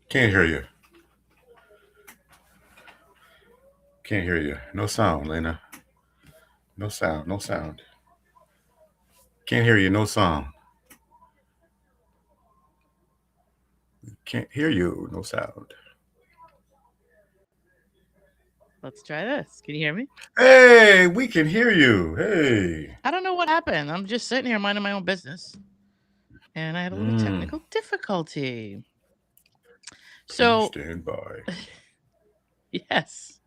Can't hear you. Can't hear you. No sound, Lena. No sound. No sound. Can't hear you. No sound. Can't hear you. No sound. Let's try this. Can you hear me? Hey, we can hear you. Hey. I don't know what happened. I'm just sitting here minding my own business, and I had a little Mm, technical difficulty. please So, stand by. yes.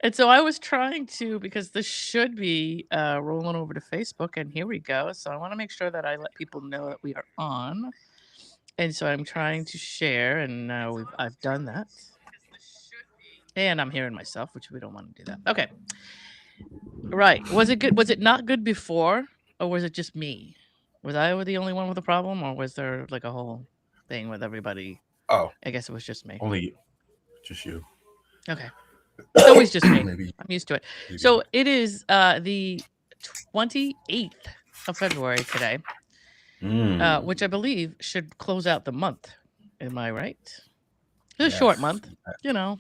And so I was trying to, because this should be rolling over to Facebook, and here we go. So I want to make sure that I let people know that we are on. And so I'm trying to share, and I've done that. And I'm hearing myself, which we don't want to do that. Okay. Right. Was it good? Was it not good before, or was it just me? Was I the only one with a problem, or was there like a whole thing with everybody? Oh, I guess it was just me. only just you. Okay. It's always just me. maybe. I'm used to it. Maybe. So it is the 28th of February today, Mm, which I believe should close out the month. Am I right? It's a short yes. month, you know.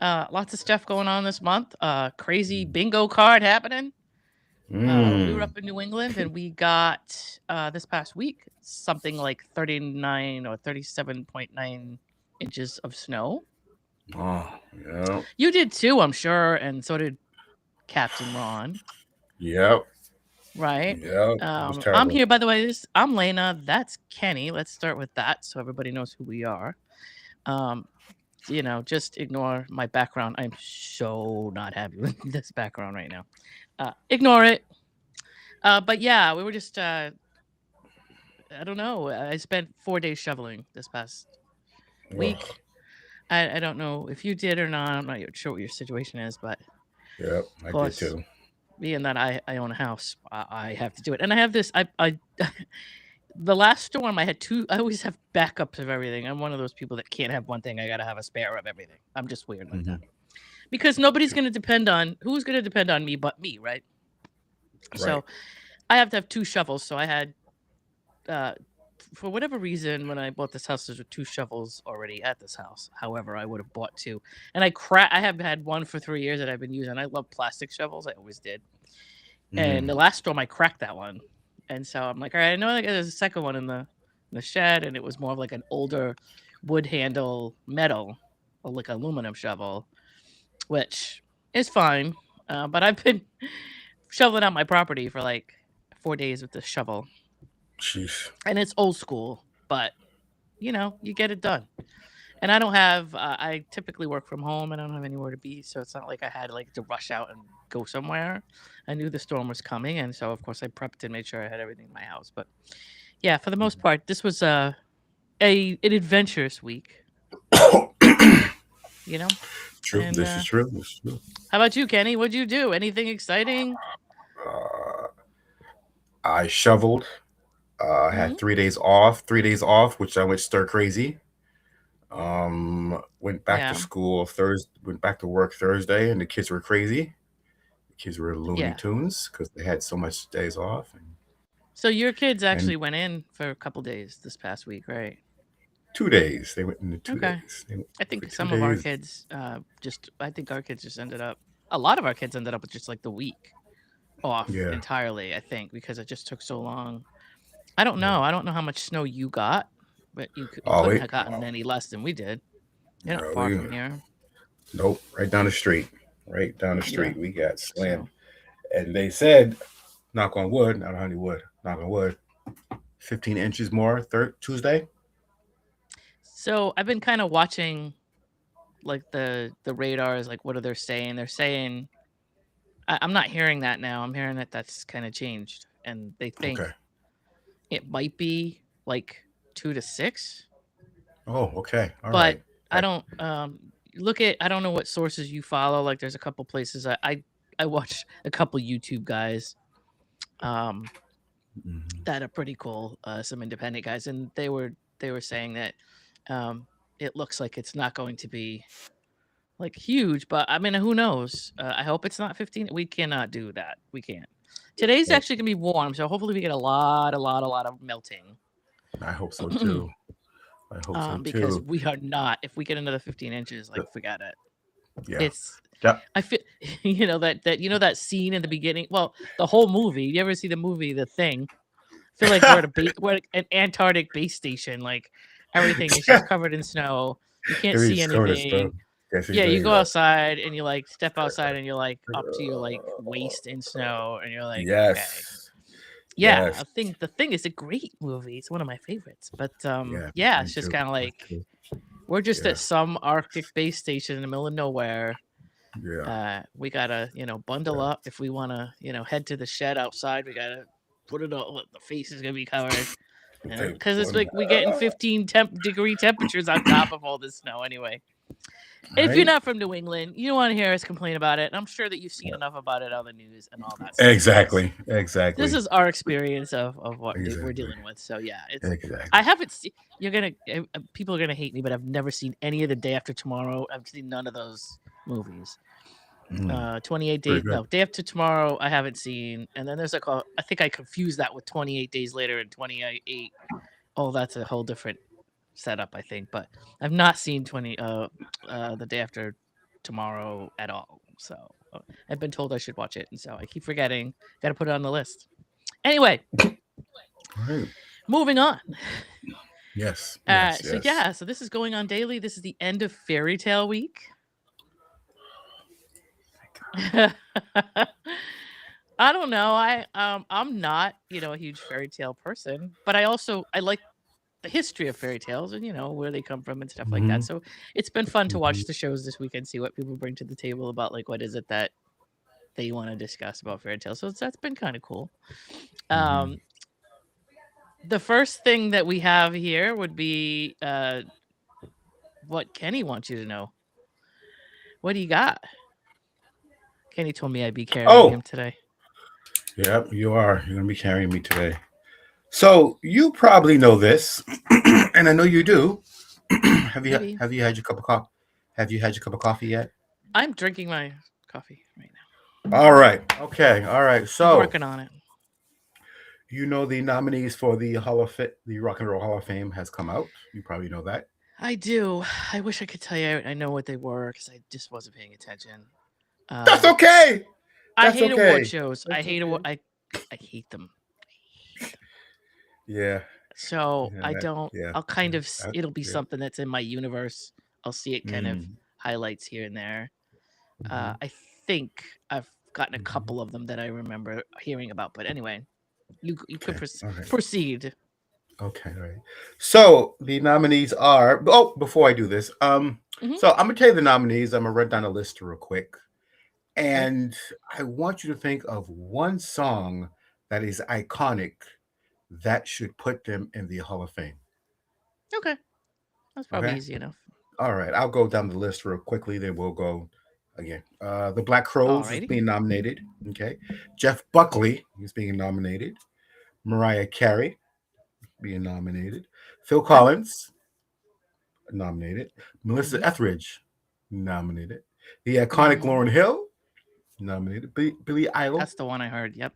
Yeah. Lots of stuff going on this month. Crazy bingo card happening. We were Mm. up in New England and we got this past week something like 39 or 37.9 inches of snow. Oh, yeah. You did too, I'm sure, and so did Captain Ron, Yep. right? Yep. It was I'm terrible. here, by the way. I'm Lena. That's Kenny. Let's start with that so everybody knows who we are. Um, just ignore my background. I'm so not happy with this background right now. Ignore it. But yeah, we were just I don't know. I spent 4 days shoveling this past Ugh. week. I don't know if you did or not. I'm not sure what your situation is, but Yep. of I did course, too. being that I own a house, I have to do it. And I have this. I the last storm I had two. I always have backups of everything. I'm one of those people that can't have one thing. I gotta have a spare of everything. I'm just weird like that Hmm. because nobody's gonna depend on who's gonna depend on me but me, right? Right. So I have to have two shovels. So I had uh, for whatever reason, when I bought this house, there were two shovels already at this house. However, I would have bought two, and I have had one for 3 years that I've been using. I love plastic shovels. I always did. And Mm. the last storm, I cracked that one, and so I'm like, all right, I know like, there's a second one in the shed, and it was more of like an older wood handle metal, or like aluminum shovel, which is fine. But I've been shoveling out my property for like 4 days with this shovel, Jeez. and it's old school, but you get it done. And I don't have. I typically work from home. I don't have anywhere to be, so it's not like I had like to rush out and go somewhere. I knew the storm was coming, and so of course I prepped and made sure I had everything in my house. But yeah, for the most part, this was an adventurous week. You know. True. And This is true. This is true. how about you, Kenny? What'd you do? Anything exciting? Uh, I shoveled. I Hmm. had 3 days off. 3 days off, which I went stir crazy. Went back to Yeah. school Thursday. Went back to work Thursday, and the kids were crazy. The kids were Looney Yeah. Tunes because they had so much days off. So your kids And actually went in for a couple days this past week, right? 2 days. They went into two Okay. days. They went I for think two some of our days. kids I think our kids just ended up a lot of our kids ended up with just like the week off Yeah. entirely, I think, because it just took so long. I don't Yeah. know. I don't know how much snow you got, but you Oh, couldn't wait. have gotten any less than we did. You're not far We from here. nope. Right down the street. Right down the Yeah. street. We got slammed. So And they said, knock on wood, not on any wood, knock on wood, 15 inches more Tuesday. so I've been kind of watching like the radars, like what are they saying? They're saying I'm not hearing that now. I'm hearing that that's kind of changed, and they Okay. think it might be like 2 to 6. Oh, okay. All right. But I don't look at I don't know what sources you follow. Like there's a couple places I watch a couple YouTube guys um Mhm. that are pretty cool, some independent guys, and they were saying that it looks like it's not going to be like huge, but I mean who knows? I hope it's not 15. We cannot do that. We can't. Today's Nope. actually gonna be warm, so hopefully we get a lot of melting. I hope so too. I hope so Because too. we are not. If we get another 15 inches, like forget it. Yeah. It's Yep. I feel that scene in the beginning. Well, the whole movie. You ever see the movie The Thing? I feel like we're at an Antarctic base station. Like everything is just covered in snow. You can't Every see discovered stuff. anything. Yes, he's Yeah, you doing go that. outside and you like step outside and you're like up to your like waist in snow and you're like, okay. Yes. Yeah, Yes. The Thing is a great movie. It's one of my favorites. But Yeah. yeah, Me it's just too. kind of Me like too. we're just Yeah. at some Arctic base station in the middle of nowhere. Yeah. We gotta, bundle Yeah. up if we wanna, head to the shed outside. We gotta put it all. The face is gonna be covered, Take because it's one. like we getting 15 degree temperatures on top of all this snow anyway. If you're Right? not from New England, you don't want to hear us complain about it. And I'm sure that you've seen Yeah. enough about it on the news and all that stuff. Exactly. This Exactly. is our experience of what we're Exactly. dealing with. So yeah, Exactly. I haven't seen. People are gonna hate me, but I've never seen any of the Day After Tomorrow. I've seen none of those movies. 28 Pretty days. good. No, Day After Tomorrow. I haven't seen. And then there's I think I confused that with 28 Days Later and 28. Oh, that's a whole different setup, I think. But I've not seen the Day After Tomorrow at all. So I've been told I should watch it, and so I keep forgetting. Got to put it on the list. Anyway, All right. moving on. Yes. Yes. So Yes. yeah, so this is going on daily. This is the end of Fairy Tale Week. I don't know. I'm not, a huge fairy tale person, but I like the history of fairy tales and where they come from and stuff like that. So it's been fun to watch the shows this week and see what people bring to the table about like what is it that they want to discuss about fairy tales. So that's been kind of cool. The first thing that we have here would be what Kenny wants you to know. What do you got? Kenny told me I'd be carrying him today. Yep, you are. You're gonna be carrying me today. So you probably know this, and I know you do. have you Maybe. have you had your cup of coffee? Have you had your cup of coffee yet? I'm drinking my coffee right now. All right. Okay. All right. So I'm working on it. You know the nominees for the the Rock and Roll Hall of Fame has come out. You probably know that. I do. I wish I could tell you I know what they were because I just wasn't paying attention. That's okay. I hate award shows. I hate I hate them. Yeah. So Yeah, I don't. yeah, I'll kind of. that- It'll be yeah. something that's in my universe. I'll see it kind of highlights here and there. I think I've gotten a couple of them that I remember hearing about. But anyway, you could proceed. Okay, all right. So the nominees are. Oh, before I do this, so I'm gonna tell you the nominees. I'm gonna run down a list real quick, and I want you to think of one song that is iconic that should put them in the Hall of Fame. Okay, that's probably easy enough. All right, I'll go down the list real quickly. Then we'll go again. The Black Crowes is being nominated. Okay, Jeff Buckley is being nominated. Mariah Carey being nominated. Phil Collins nominated. Melissa Etheridge nominated. The iconic Lauryn Hill nominated. Billie Eilish. That's the one I heard. Yep.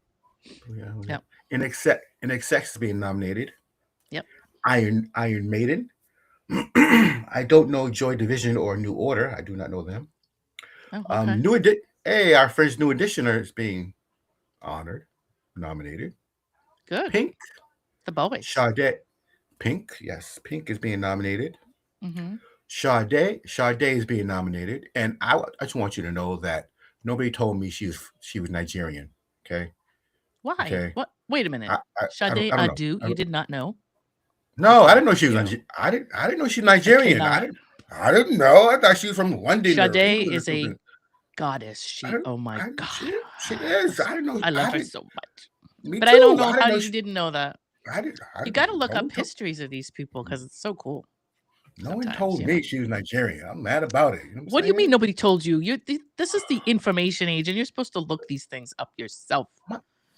Yep. In Excess is being nominated. Yep. Iron Maiden. I don't know Joy Division or New Order. I do not know them. Oh, okay. Our friends New Edition is being honored, nominated. Good. Pink. The boys. Sade. Pink. Yes, Pink is being nominated. Mm-hmm. Sade is being nominated, and I just want you to know that nobody told me she was Nigerian. Okay. Why? Okay. What? Wait a minute. Sade I Adu, you did not know? No, I didn't know she was Nigerian. I didn't know she's Nigerian. I didn't know. I thought she was from London. Sade is a goddess. Oh my god. She is. I didn't know. I love her so much. Me but too. I don't know how you didn't know that. You got to look up histories of these people because it's so cool. No one told me she was Nigerian. I'm mad about it. You know what do you mean nobody told you? This is the information age, and you're supposed to look these things up yourself.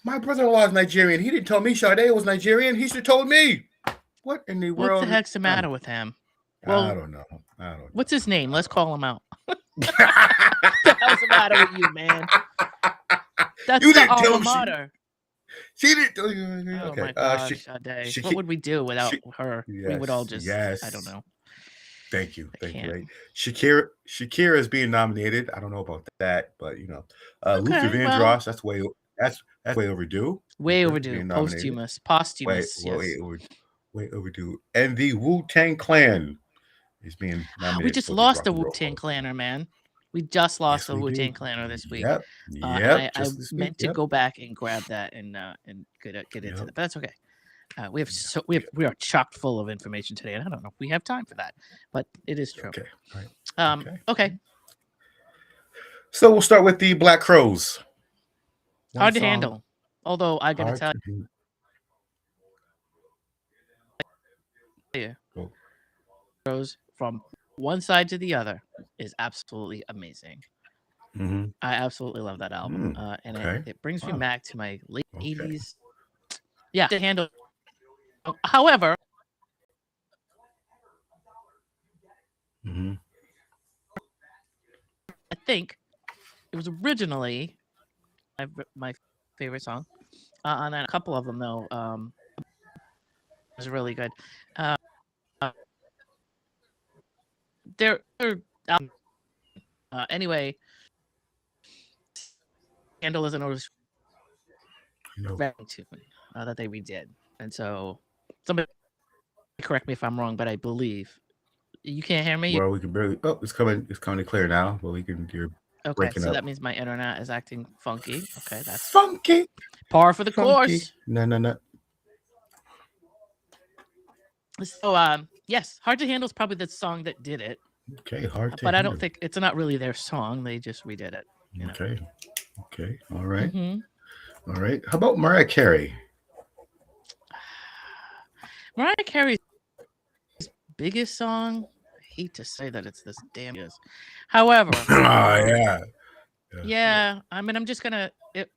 My brother-in-law is Nigerian. He didn't tell me Sade was Nigerian. He should have told me. What in the world? What the heck's the matter with him? Well, I don't know. What's his name? Let's call him out. What the hell's the matter with you, man? That's you the alma mater. She did. Oh Okay. my gosh, Sade. What would we do without She, her? We would all yes, just, I don't yes. know. Thank you. I Thank you. can't. Right. Shakira is being nominated. I don't know about that, but Luther Okay, well, Vandross, that's way overdue. way Luther overdue. being nominated. Way, Posthumous, way, yes. way overdue. And the Wu-Tang Clan is being We nominated just for the lost Rock a and Roll Wu-Tang Hall. Clanner, man. We just lost Yes, a we Wu-Tang did. Clanner this week. Yep. And Yep. I Just this week. meant to Yep. go back and grab that and get into that, but that's okay. We are chock full of information today, and I don't know if we have time for that, but it is true. Okay. All right. Okay. So we'll start with the Black Crows. Hard to handle. Although I gotta tell you, Crows from one side to the other is absolutely amazing. Mm-hmm. I absolutely love that album, and it brings me back to my late 80s. Yeah, to handle. However, I think it was originally my favorite song. And then a couple of them though was really good. They're anyway. Handle is an Otis Redding tune that they redid, and so somebody correct me if I'm wrong, but I believe you can't hear me. Well, we can barely. Oh, it's coming clear now, but we can. You're okay. So that means my internet is acting funky. Okay, that's funky. Par for the course. No. So yes, Hard to Handle is probably the song that did it. Okay, hard to. But I don't think it's not really their song. They just redid it. Okay. All right. Mm-hmm. All right. How about Mariah Carey? Mariah Carey's biggest song. I hate to say that it's this damn is. However. Yeah. I mean,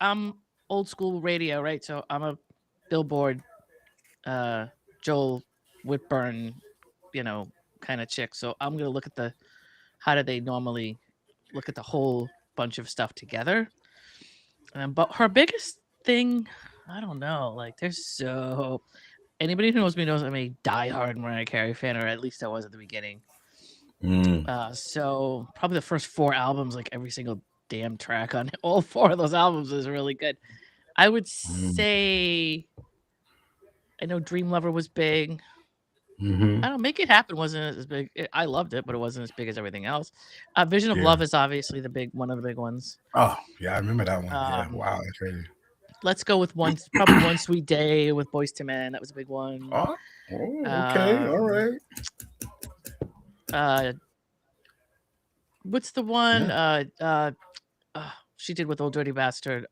I'm old school radio, right? So I'm a Billboard, Joel Whitburn, kind of chick. So I'm going to look at how do they normally look at the whole bunch of stuff together. But her biggest thing, I don't know. Like, anybody who knows me knows I'm a diehard Mariah Carey fan, or at least I was at the beginning. So probably the first 4 albums, like every single damn track on all 4 of those albums is really good. I would say, I know Dream Lover was big. I don't know, Make It Happen wasn't as big. I loved it, but it wasn't as big as everything else. Vision of Love is obviously one of the big ones. Oh yeah, I remember that one. Yeah, wow, that's crazy. Let's go with probably One Sweet Day with Boyz II Men. That was a big one. Oh, okay, all right. What's the one? Yeah. She did with Old Dirty Bastard.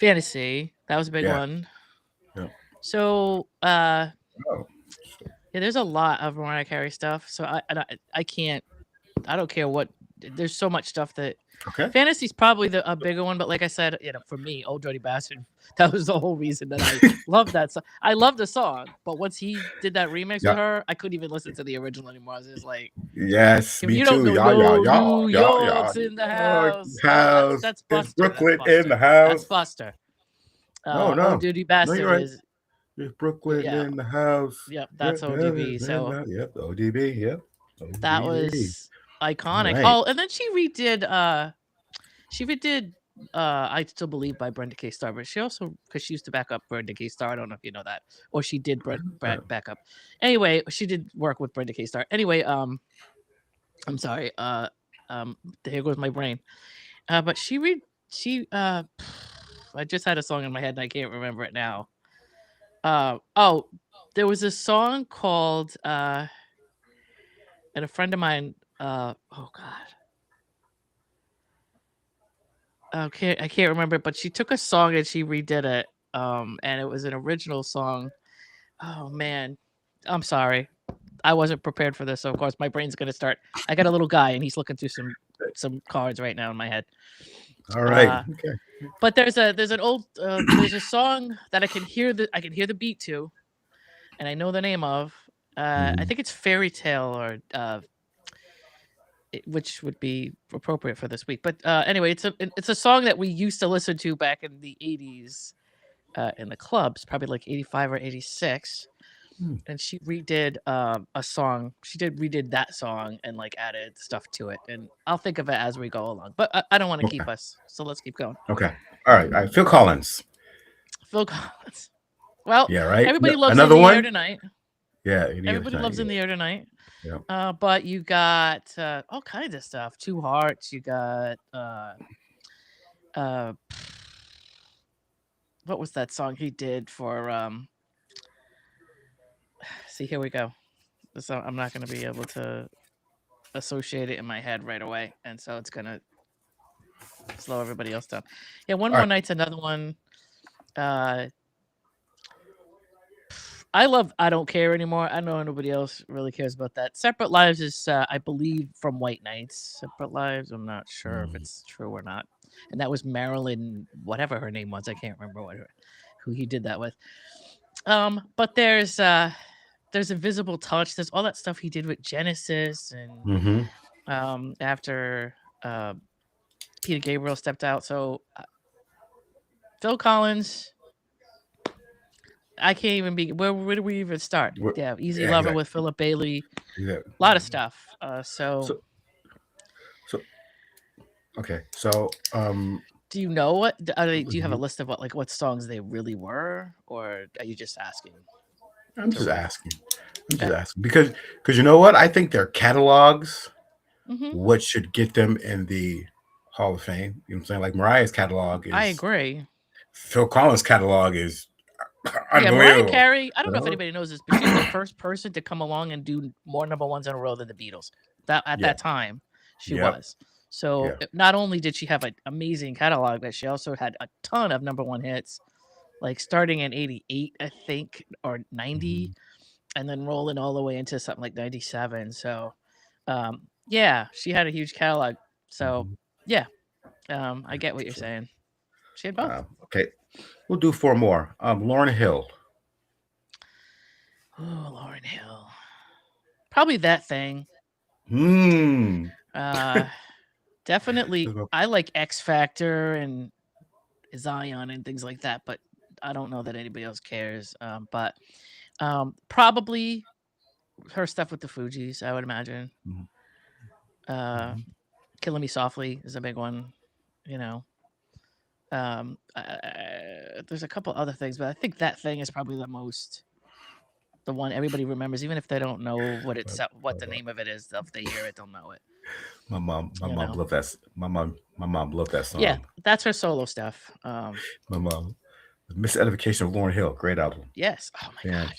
Fantasy. That was a big one. Yeah. So, yeah, there's a lot of Mariah Carey stuff. So I can't. I don't care what. There's so much stuff that. Okay. Fantasy's probably a bigger one, but like I said, for me, Old Dirty Bastard, that was the whole reason that I loved that song. I loved the song, but once he did that remix with her, I couldn't even listen to the original anymore. I was just like, yes, me you too. Don't know, New York's in the house. That's Buster. Brooklyn in the house. That's Buster. No. Old Dirty Bastard is. It's Brooklyn in the house. Yep, that's ODB. So. Yep, ODB. Yep. ODB. That was iconic. Right. Oh, and then she redid I Still Believe by Brenda K. Starr, but she also, because she used to back up Brenda K. Starr, I don't know if you know that, or she did back up. Anyway, she did work with Brenda K. Starr. Anyway, I'm sorry. Here goes my brain. But I just had a song in my head and I can't remember it now. There was a song called and a friend of mine, oh God. Okay, I can't remember it, but she took a song and she redid it. And it was an original song. Oh man, I'm sorry. I wasn't prepared for this, so of course my brain's gonna start. I got a little guy and he's looking through some cards right now in my head. All right. Okay. But there's an old there's a song that I can hear the beat to, and I know the name of. I think it's Fairy Tale or which would be appropriate for this week. But anyway, it's a song that we used to listen to back in the 80s in the clubs, probably like 85 or 86. And she redid a song. She redid that song and like added stuff to it. And I'll think of it as we go along. But I don't want to Okay. keep us, so let's keep going. Okay. All right. All right. Phil Collins. Phil Collins. Well, Yeah. Right. everybody loves In Another the Air one. Tonight. Yeah. Everybody loves In the Air Tonight. Yeah. But you got all kinds of stuff. Two Hearts. You got what was that song he did for see, here we go. So I'm not going to be able to associate it in my head right away, and so it's going to slow everybody else down. Yeah, One More Night's another one. I love I Don't Care Anymore. I know nobody else really cares about that. Separate Lives is, I believe, from White Nights. Separate Lives, I'm not sure if it's true or not. And that was Marilyn, whatever her name was. I can't remember who he did that with. But there's Invisible Touch. There's all that stuff he did with Genesis, and after Peter Gabriel stepped out. So Phil Collins. I can't even be. Where do we even start? Yeah, Easy Lover exactly. With Philip Bailey. Exactly. A lot of stuff. So okay. So do you know what? Do you have a list of what songs they really were, or are you just asking? I'm just asking. Just asking because you know what? I think their catalogs, what should get them in the Hall of Fame. You know what I'm saying? Like Mariah's catalog is. I agree. Phil Collins' catalog is. Yeah, Mariah Carey. I don't know if anybody knows this, but she's the first person to come along and do more number ones in a row than the Beatles. That time, she was. So not only did she have an amazing catalog, but she also had a ton of number one hits, like starting in '88, I think, or '90, and then rolling all the way into something like '97. So, yeah, she had a huge catalog. So, yeah, I get what you're saying. She had both. Okay. We'll do 4 more. Lauryn Hill. Oh, Lauryn Hill. Probably That Thing. Definitely. I like X Factor and Zion and things like that, but I don't know that anybody else cares. But probably her stuff with the Fugees, I would imagine. Killing Me Softly is a big one, you know. There's a couple other things, but I think That Thing is probably the one everybody remembers, even if they don't know what the name of it is. If they hear it, they'll know it. My mom loved that. My mom loved that song. Yeah, that's her solo stuff. My mom, Miseducation of Lauryn Hill, great album. Yes. Oh my god.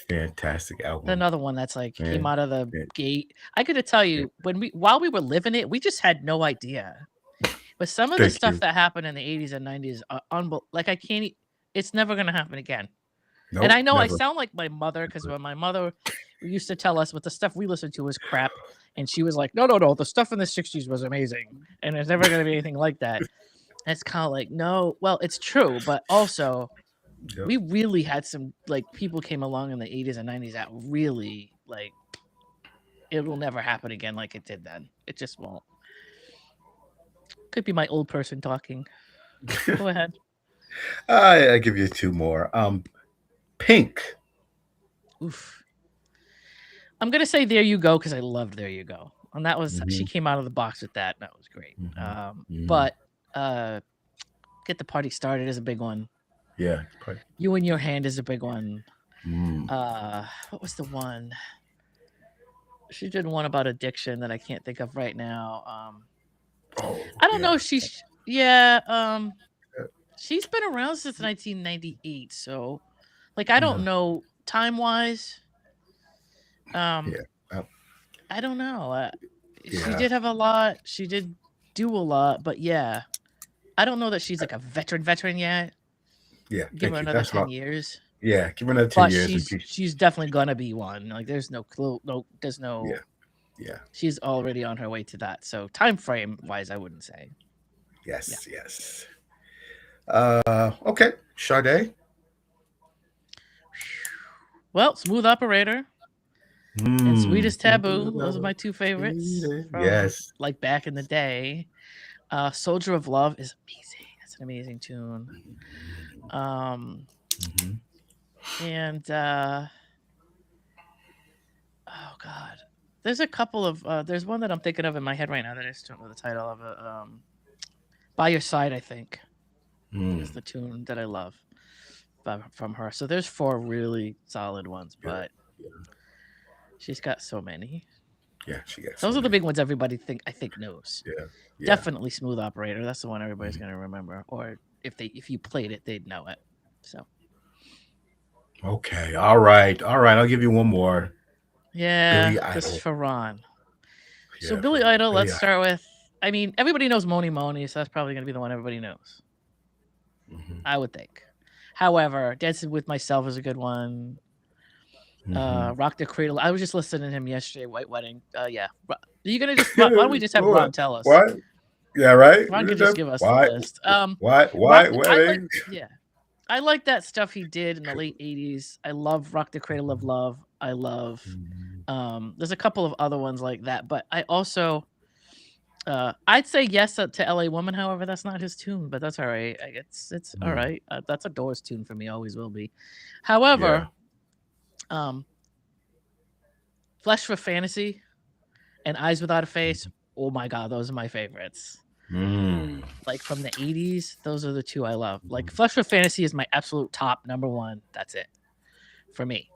Fantastic album. Another one that's came out of the gate. I got to tell you, while we were living it, we just had no idea. But some of the stuff that happened in the 80s and 90s, like I can't. It's never gonna happen again. Nope, and I know never. I sound like my mother, because when my mother used to tell us what the stuff we listened to was crap, and she was like, no, the stuff in the 60s was amazing, and there's never going to be anything like that. And it's kind of like, no, well, it's true, but also we really had some, people came along in the 80s and 90s that really, it will never happen again like it did then. It just won't. Could be my old person talking. Go ahead. I give you 2 more. Pink. Oof. I'm gonna say There You Go because I loved There You Go, and that was she came out of the box with that. And that was great. But Get the Party Started is a big one. Yeah. You in Your Hand is a big one. What was the one? She did one about addiction that I can't think of right now. I don't know if she's she's been around since 1998, so I don't know time-wise. I don't know. She did have a lot. She did do a lot, but I don't know that she's a veteran yet. Yeah, give her another 10 years. Yeah, give her another 10 years. She's definitely gonna be one. There's no clue. There's no. Yeah. She's already on her way to that. So time frame wise, I wouldn't say. Yes. Okay, Sade. Well, Smooth Operator. And Sweetest Taboo. Those are my two favorites from Yes. like back in the day. Soldier of Love is amazing. That's an amazing tune. And oh god, there's a couple of there's one that I'm thinking of in my head right now that I just don't know the title of it. By Your Side, I think, is the tune that I love from her. So there's 4 really solid ones, but she's got so many. Yeah, she gets. Those are the big ones everybody I think knows. Yeah. Definitely Smooth Operator. That's the one everybody's gonna remember. Or if you played it, they'd know it. So. Okay. All right. I'll give you one more. Yeah, Billy Idol. this is for Ron. So Billy Idol, let's start with. I mean, everybody knows Moni Moni, so that's probably gonna be the one everybody knows. I would think. However, Dancing with Myself is a good one. Rock the Cradle. I was just listening to him yesterday. White Wedding. Yeah. Are you gonna just? Why don't we just have Ron tell us? What? Yeah, right. Ron can just give us the list. Why? I like that stuff he did in the late 80s. I love Rock the Cradle of Love. I love there's a couple of other ones like that, but I also I'd say yes to LA Woman. However, that's not his tune, but that's all right. It's all right. That's a Doors tune for me, always will be. However, Flesh for Fantasy and Eyes Without a Face, oh my god, those are my favorites. Like from the 80s, those are the 2 I love. Like Flesh for Fantasy is my absolute top #1. That's it for me.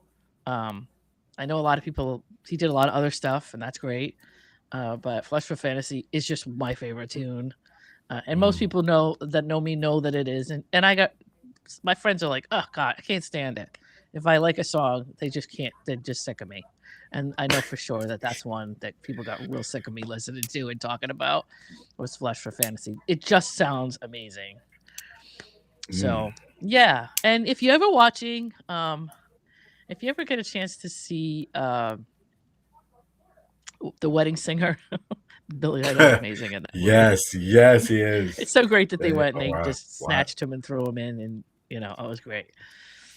I know a lot of people, he did a lot of other stuff, and that's great. But Flesh for Fantasy is just my favorite tune. And most people know me know that it is. And I got, my friends are like, oh God, I can't stand it. If I like a song, they just can't, they're just sick of me. And I know for sure that that's one that people got real sick of me listening to and talking about was Flesh for Fantasy. It just sounds amazing. So yeah. And if you're ever watching, if you ever get a chance to see The Wedding Singer, Billy Idol is amazing in that movie. Yes, he is. It's so great that they went and they just snatched him and threw him in, and it was great.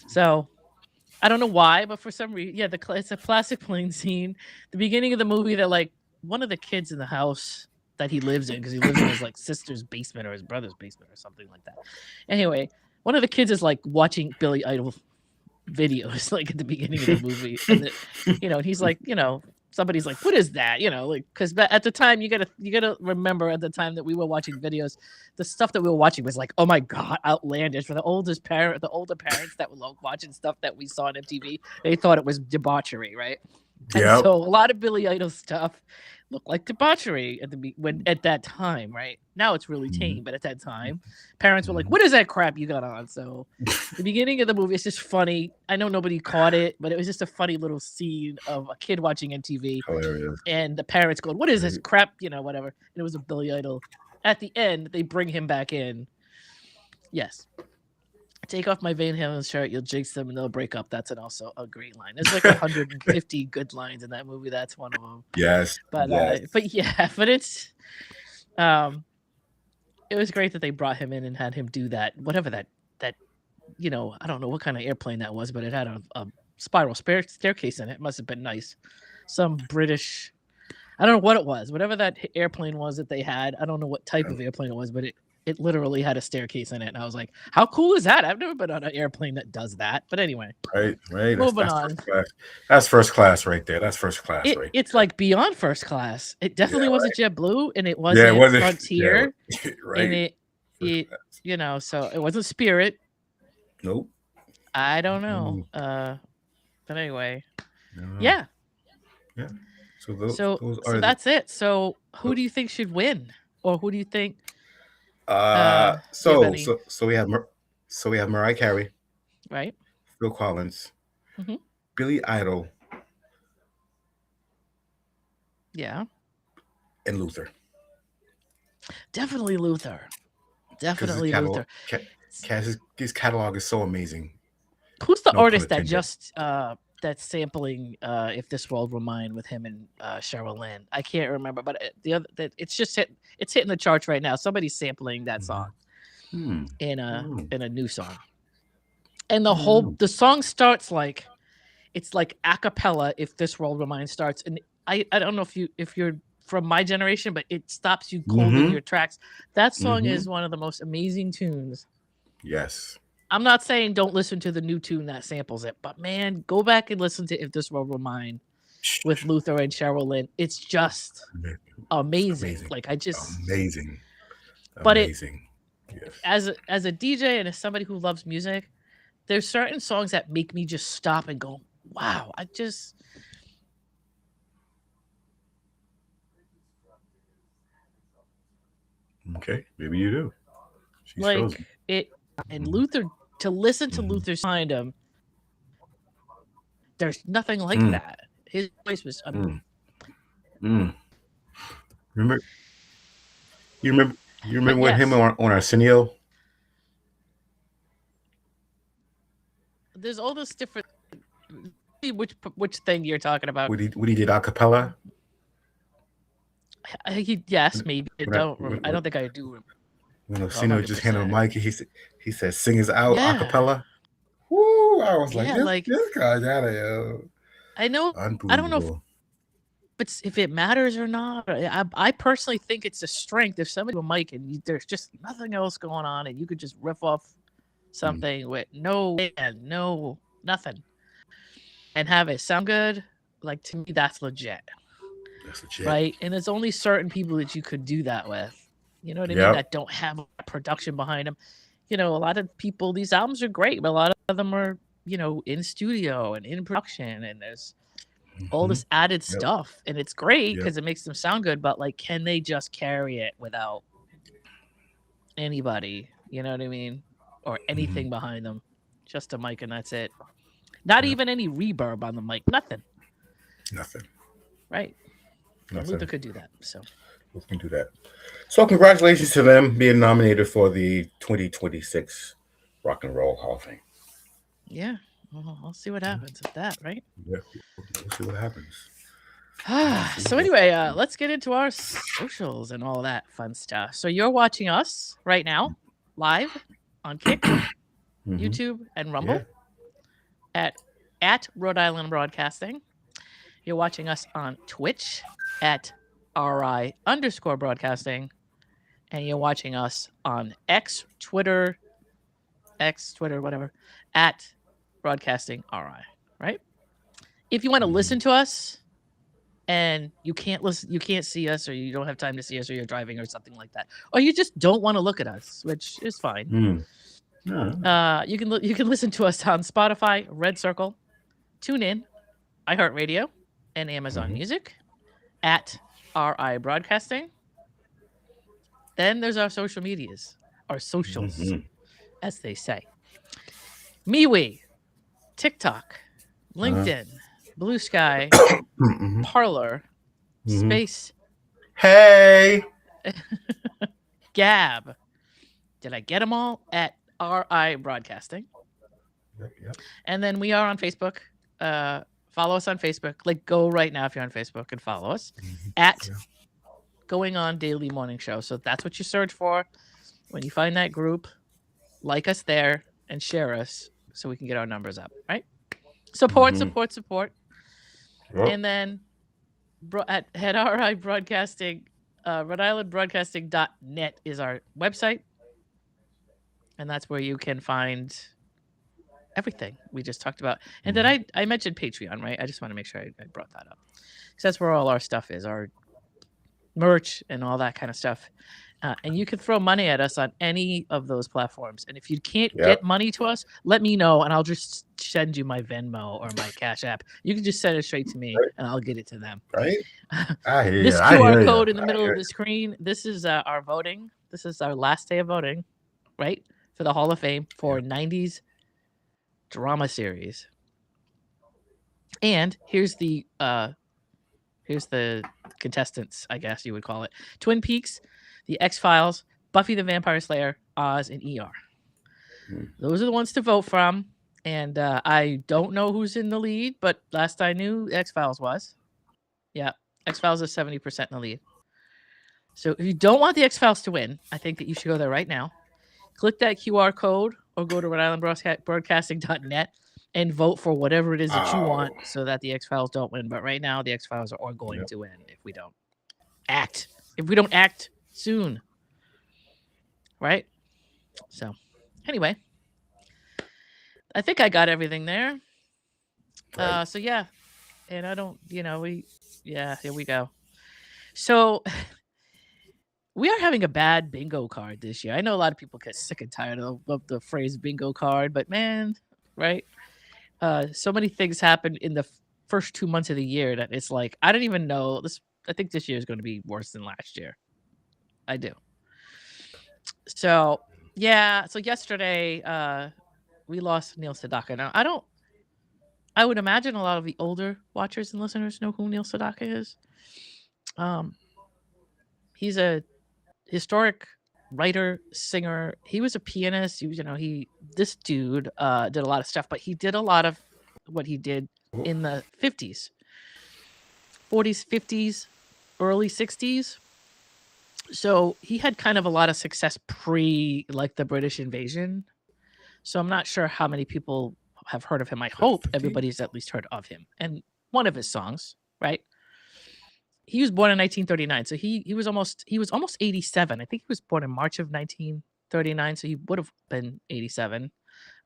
So I don't know why, but for some reason, yeah, it's a classic plane scene. The beginning of the movie, that like one of the kids in the house that he lives in, because he lives in his like sister's basement or his brother's basement or something like that. Anyway, one of the kids is like watching Billy Idol videos like at the beginning of the movie, and and he's like, somebody's like, what is that? Like, because at the time you gotta remember, at the time that we were watching videos, the stuff that we were watching was like, oh my god, outlandish. For the older parents that were watching stuff that we saw on MTV, they thought it was debauchery, right? And so a lot of Billy Idol stuff looked like debauchery at that time, right? Now it's really tame, but at that time, parents were like, what is that crap you got on? So the beginning of the movie is just funny. I know nobody caught it, but it was just a funny little scene of a kid watching MTV. Hilarious. And the parents going, what is this crap? Whatever. And it was a Billy Idol. At the end, they bring him back in. Yes. Take off my Van Halen shirt, you'll jinx them and they'll break up. That's also a great line. There's like 150 good lines in that movie. That's one of them. Yes. But it's it was great that they brought him in and had him do that. Whatever that I don't know what kind of airplane that was, but it had a spiral staircase in it. It must have been nice. Some British, I don't know what it was. Whatever that airplane was that they had, I don't know what type of airplane it was, but it literally had a staircase in it. And I was like, how cool is that? I've never been on an airplane that does that. But anyway. Right. Moving on. That's first class right there. It's like beyond first class. It definitely wasn't JetBlue, and it wasn't Frontier. Right. And so it wasn't Spirit. Nope. I don't know. But anyway. Yeah. Yeah. So that's it. So who do you think should win? Or who do you think? So we have Mariah Carey, right? Phil Collins, Billy Idol, yeah, and Luther. Definitely Luther. Luther. His catalog is so amazing. Who's the artist that just that's sampling "If This World Were Mine" with him and Cheryl Lynn? I can't remember, but it's hitting the charts right now. Somebody's sampling that song in a new song, and the song starts like it's like a cappella if This World of Mine starts. And I don't know if you're from my generation, but it stops you cold in Mm-hmm. your tracks. That song Mm-hmm. is one of the most amazing tunes. Yes. I'm not saying don't listen to the new tune that samples it, but man, go back and listen to If This World Were Mine with Luther and Cheryl Lynn. It's just amazing. Amazing. Like I just Amazing. but it Amazing. Yes. as a DJ and as somebody who loves music, there's certain songs that make me just stop and go, wow, I just Okay, maybe you do. She's like frozen. it. And Luther, to listen to Luther behind him, there's nothing like that. His voice was Remember you remember with him yes, on Arsenio? there's all this different. Which thing you're talking about? What he did a cappella? Yes, maybe. I don't think I do. When Arsenio just handed a mic, he said, "Sing us out a Yeah. cappella." Woo! I was like, Yeah, like this guy's out of here. I know. I don't know if it matters or not. I personally think it's a strength if somebody with a mic and there's just nothing else going on and you could just riff off something with no nothing and have it sound good. Like to me, that's legit. That's legit, right? And there's only certain people that you could do that with. You know what I mean? That don't have a production behind them. You know, a lot of people, these albums are great, but a lot of them are, you know, in studio and in production, and there's all this added stuff, and it's great because it makes them sound good. But like, can they just carry it without anybody? You know what I mean? Or anything behind them? Just a mic, and that's it. Not even any reverb on the mic. Nothing. Right. Nothing. Luther could do that. So Luther can do that. So congratulations to them being nominated for the 2026 Rock and Roll Hall of Fame. Yeah. Well, I'll see what happens with that, right? Yeah, we'll see what happens. So anyway, let's get into our socials and all that fun stuff. So you're watching us right now, live on Kick, YouTube, and Rumble at Rhode Island Broadcasting. You're watching us on Twitch at RI_broadcasting. And you're watching us on Twitter, whatever, at Broadcasting RI, right? If you want to listen to us and you can't see us, or you don't have time to see us, or you're driving or something like that, or you just don't want to look at us, which is fine. You can listen to us on Spotify, Red Circle, TuneIn, iHeartRadio, and Amazon Music at RI Broadcasting. Then there's our social medias, our socials, as they say. MeWe, TikTok, LinkedIn, Blue Sky, Parlor, Space. Hey! Gab. Did I get them all? At RI Broadcasting. Yep. And then we are on Facebook. Follow us on Facebook. Like, go right now if you're on Facebook and follow us at Going On Daily Morning Show. So that's what you search for. When you find that group, like us there and share us so we can get our numbers up, right? Support. Yep. And then at RI Broadcasting, Rhode Island Broadcasting.net is our website. And that's where you can find everything we just talked about. And then I mentioned Patreon, right? I just want to make sure I brought that up. Because that's where all our stuff is, our merch and all that kind of stuff. And you can throw money at us on any of those platforms. And if you can't get money to us, let me know, and I'll just send you my Venmo or my Cash App. You can just send it straight to me, and I'll get it to them. Right? This QR code in the middle of the screen, this is our voting. This is our last day of voting, right? For the Hall of Fame for 90s drama series. And here's the contestants, I guess you would call it. Twin Peaks, The X-Files, Buffy the Vampire Slayer, Oz, and ER. Those are the ones to vote from. And I don't know who's in the lead, but last I knew, X-Files was. Yeah, X-Files is 70% in the lead. So if you don't want the X-Files to win, I think that you should go there right now. Click that QR code or go to Rhode Island Broadcasting.net and vote for whatever it is that you Oh, want so that the X-Files don't win. But right now, the X-Files are going yep. to win if we don't act. If we don't act soon, right? So, anyway, I think I got everything there. Right. So yeah, and I don't, yeah, here we go. So we are having a bad bingo card this year. I know a lot of people get sick and tired of the phrase bingo card, but man, right? So many things happened in the first 2 months of the year that it's like I don't even know this. I think this year is going to be worse than last year. I do. So yeah. So yesterday, we lost Neil Sedaka. Now I don't. I would imagine a lot of the older watchers and listeners know who Neil Sedaka is. Um, he's a historic writer, singer. He was a pianist. He was, he this dude did a lot of stuff, but he did a lot of what he did in the 50s, 40s, 50s, early 60s. So he had kind of a lot of success pre like the British invasion. So I'm not sure how many people have heard of him. I hope 50? everybody's at least heard of him and one of his songs, right? He was born in 1939, so he was almost 87. I think he was born in March of 1939, so he would have been 87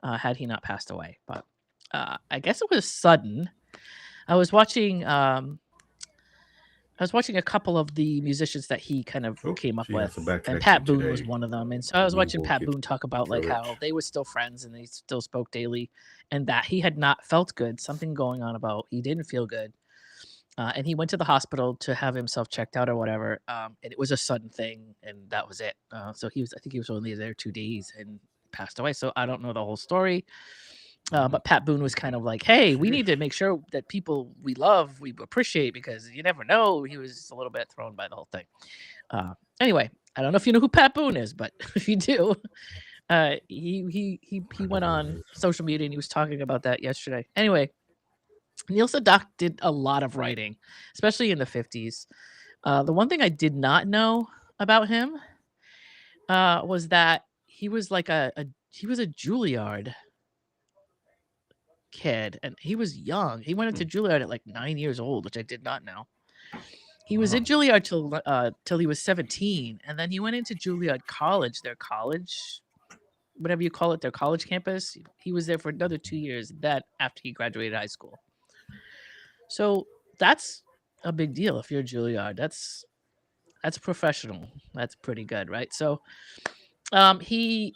had he not passed away. But I guess it was sudden. I was watching a couple of the musicians that he kind of Oh, came up she has with, a bad and connection Pat Boone was today. one of them. And so I was We watching will Pat get Boone talk about like through it. how they were still friends and they still spoke daily, and that he had not felt good. Something going on about he didn't feel good. And he went to the hospital to have himself checked out or whatever. And it was a sudden thing, and that was it. So I think he was only there 2 days and passed away. So I don't know the whole story. But Pat Boone was kind of like, hey, we need to make sure that people we love, we appreciate, because you never know. He was just a little bit thrown by the whole thing. Anyway, I don't know if you know who Pat Boone is, but if you do, he went on social media and he was talking about that yesterday. Anyway, Neil Sedaka did a lot of writing, especially in the 50s. The one thing I did not know about him was that he was like he was a Juilliard kid, and he was young. He went into Juilliard at like 9 years old, which I did not know. He was in Juilliard till he was 17, and then he went into Juilliard College, their college, whatever you call it, their college campus. He was there for another 2 years. That after he graduated high school. So that's a big deal if you're Juilliard. That's professional. That's pretty good, right? So he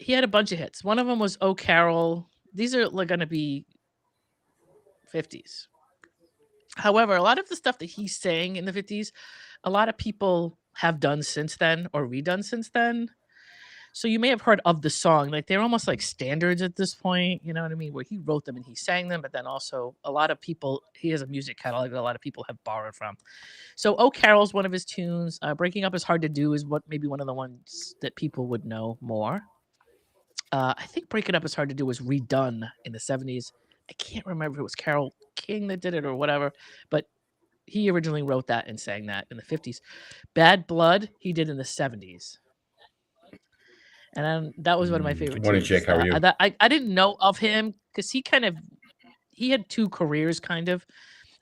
had a bunch of hits. One of them was "Oh Carol." These are like going to be 50s. However, a lot of the stuff that he sang in the 50s, a lot of people have done since then or redone since then. So you may have heard of the song. Like they're almost like standards at this point. You know what I mean? Where he wrote them and he sang them, but then also a lot of people, he has a music catalog that a lot of people have borrowed from. So "Oh Carol's" one of his tunes. "Breaking Up Is Hard to Do" is what maybe one of the ones that people would know more. I think "Breaking Up Is Hard to Do" was redone in the 70s. I can't remember if it was Carole King that did it or whatever, but he originally wrote that and sang that in the 50s. "Bad Blood" he did in the 70s. And that was one of my favorite Morning, tunes. Jake. How are you? I didn't know of him because he had two careers kind of,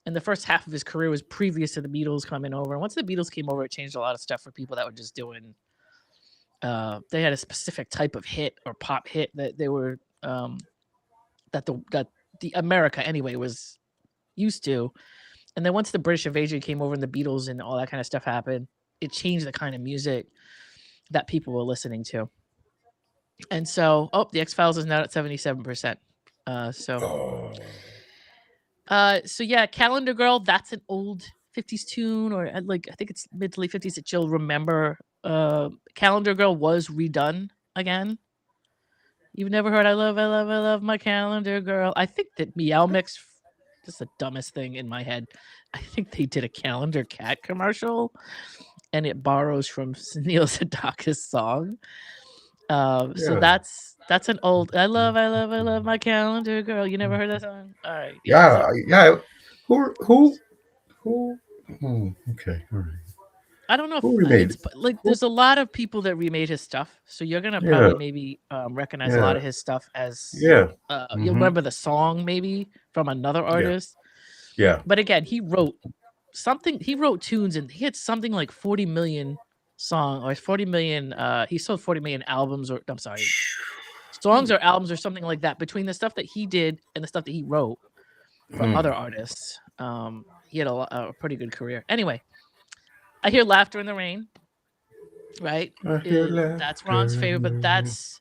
and the first half of his career was previous to the Beatles coming over. And once the Beatles came over, it changed a lot of stuff for people that were just doing. They had a specific type of hit or pop hit that they were that the America anyway was used to. And then once the British invasion came over and the Beatles and all that kind of stuff happened, it changed the kind of music that people were listening to. And so, the X-Files is now at 77%. So yeah, "Calendar Girl," that's an old 50s tune, or like I think it's mid to late 50s that you'll remember. "Calendar Girl" was redone again. You've never heard I love my calendar girl? I think that Meow Mix, just the dumbest thing in my head. I think they did a Calendar Cat commercial, and it borrows from Neil Sedaka's song. So that's an old I love my calendar girl. You never heard that song? All right, yeah. Yeah, So yeah. Who? Okay, all right. I don't know if Who remade it's it? like Who? there's a lot of people that remade his stuff, so you're gonna Yeah, probably maybe recognize a yeah, lot of his stuff as yeah. you'll Mm-hmm. remember the song maybe from another Yeah, artist. yeah. But again, he wrote something. He wrote tunes, and he had something like 40 million song or 40 million. He sold 40 million albums, or I'm sorry, songs or albums or something like that. Between the stuff that he did and the stuff that he wrote for other Mm. artists, he had a pretty good career. Anyway, I hear "Laughter in the Rain." Right? I hear That's Ron's laughter in favorite, but the rain. that's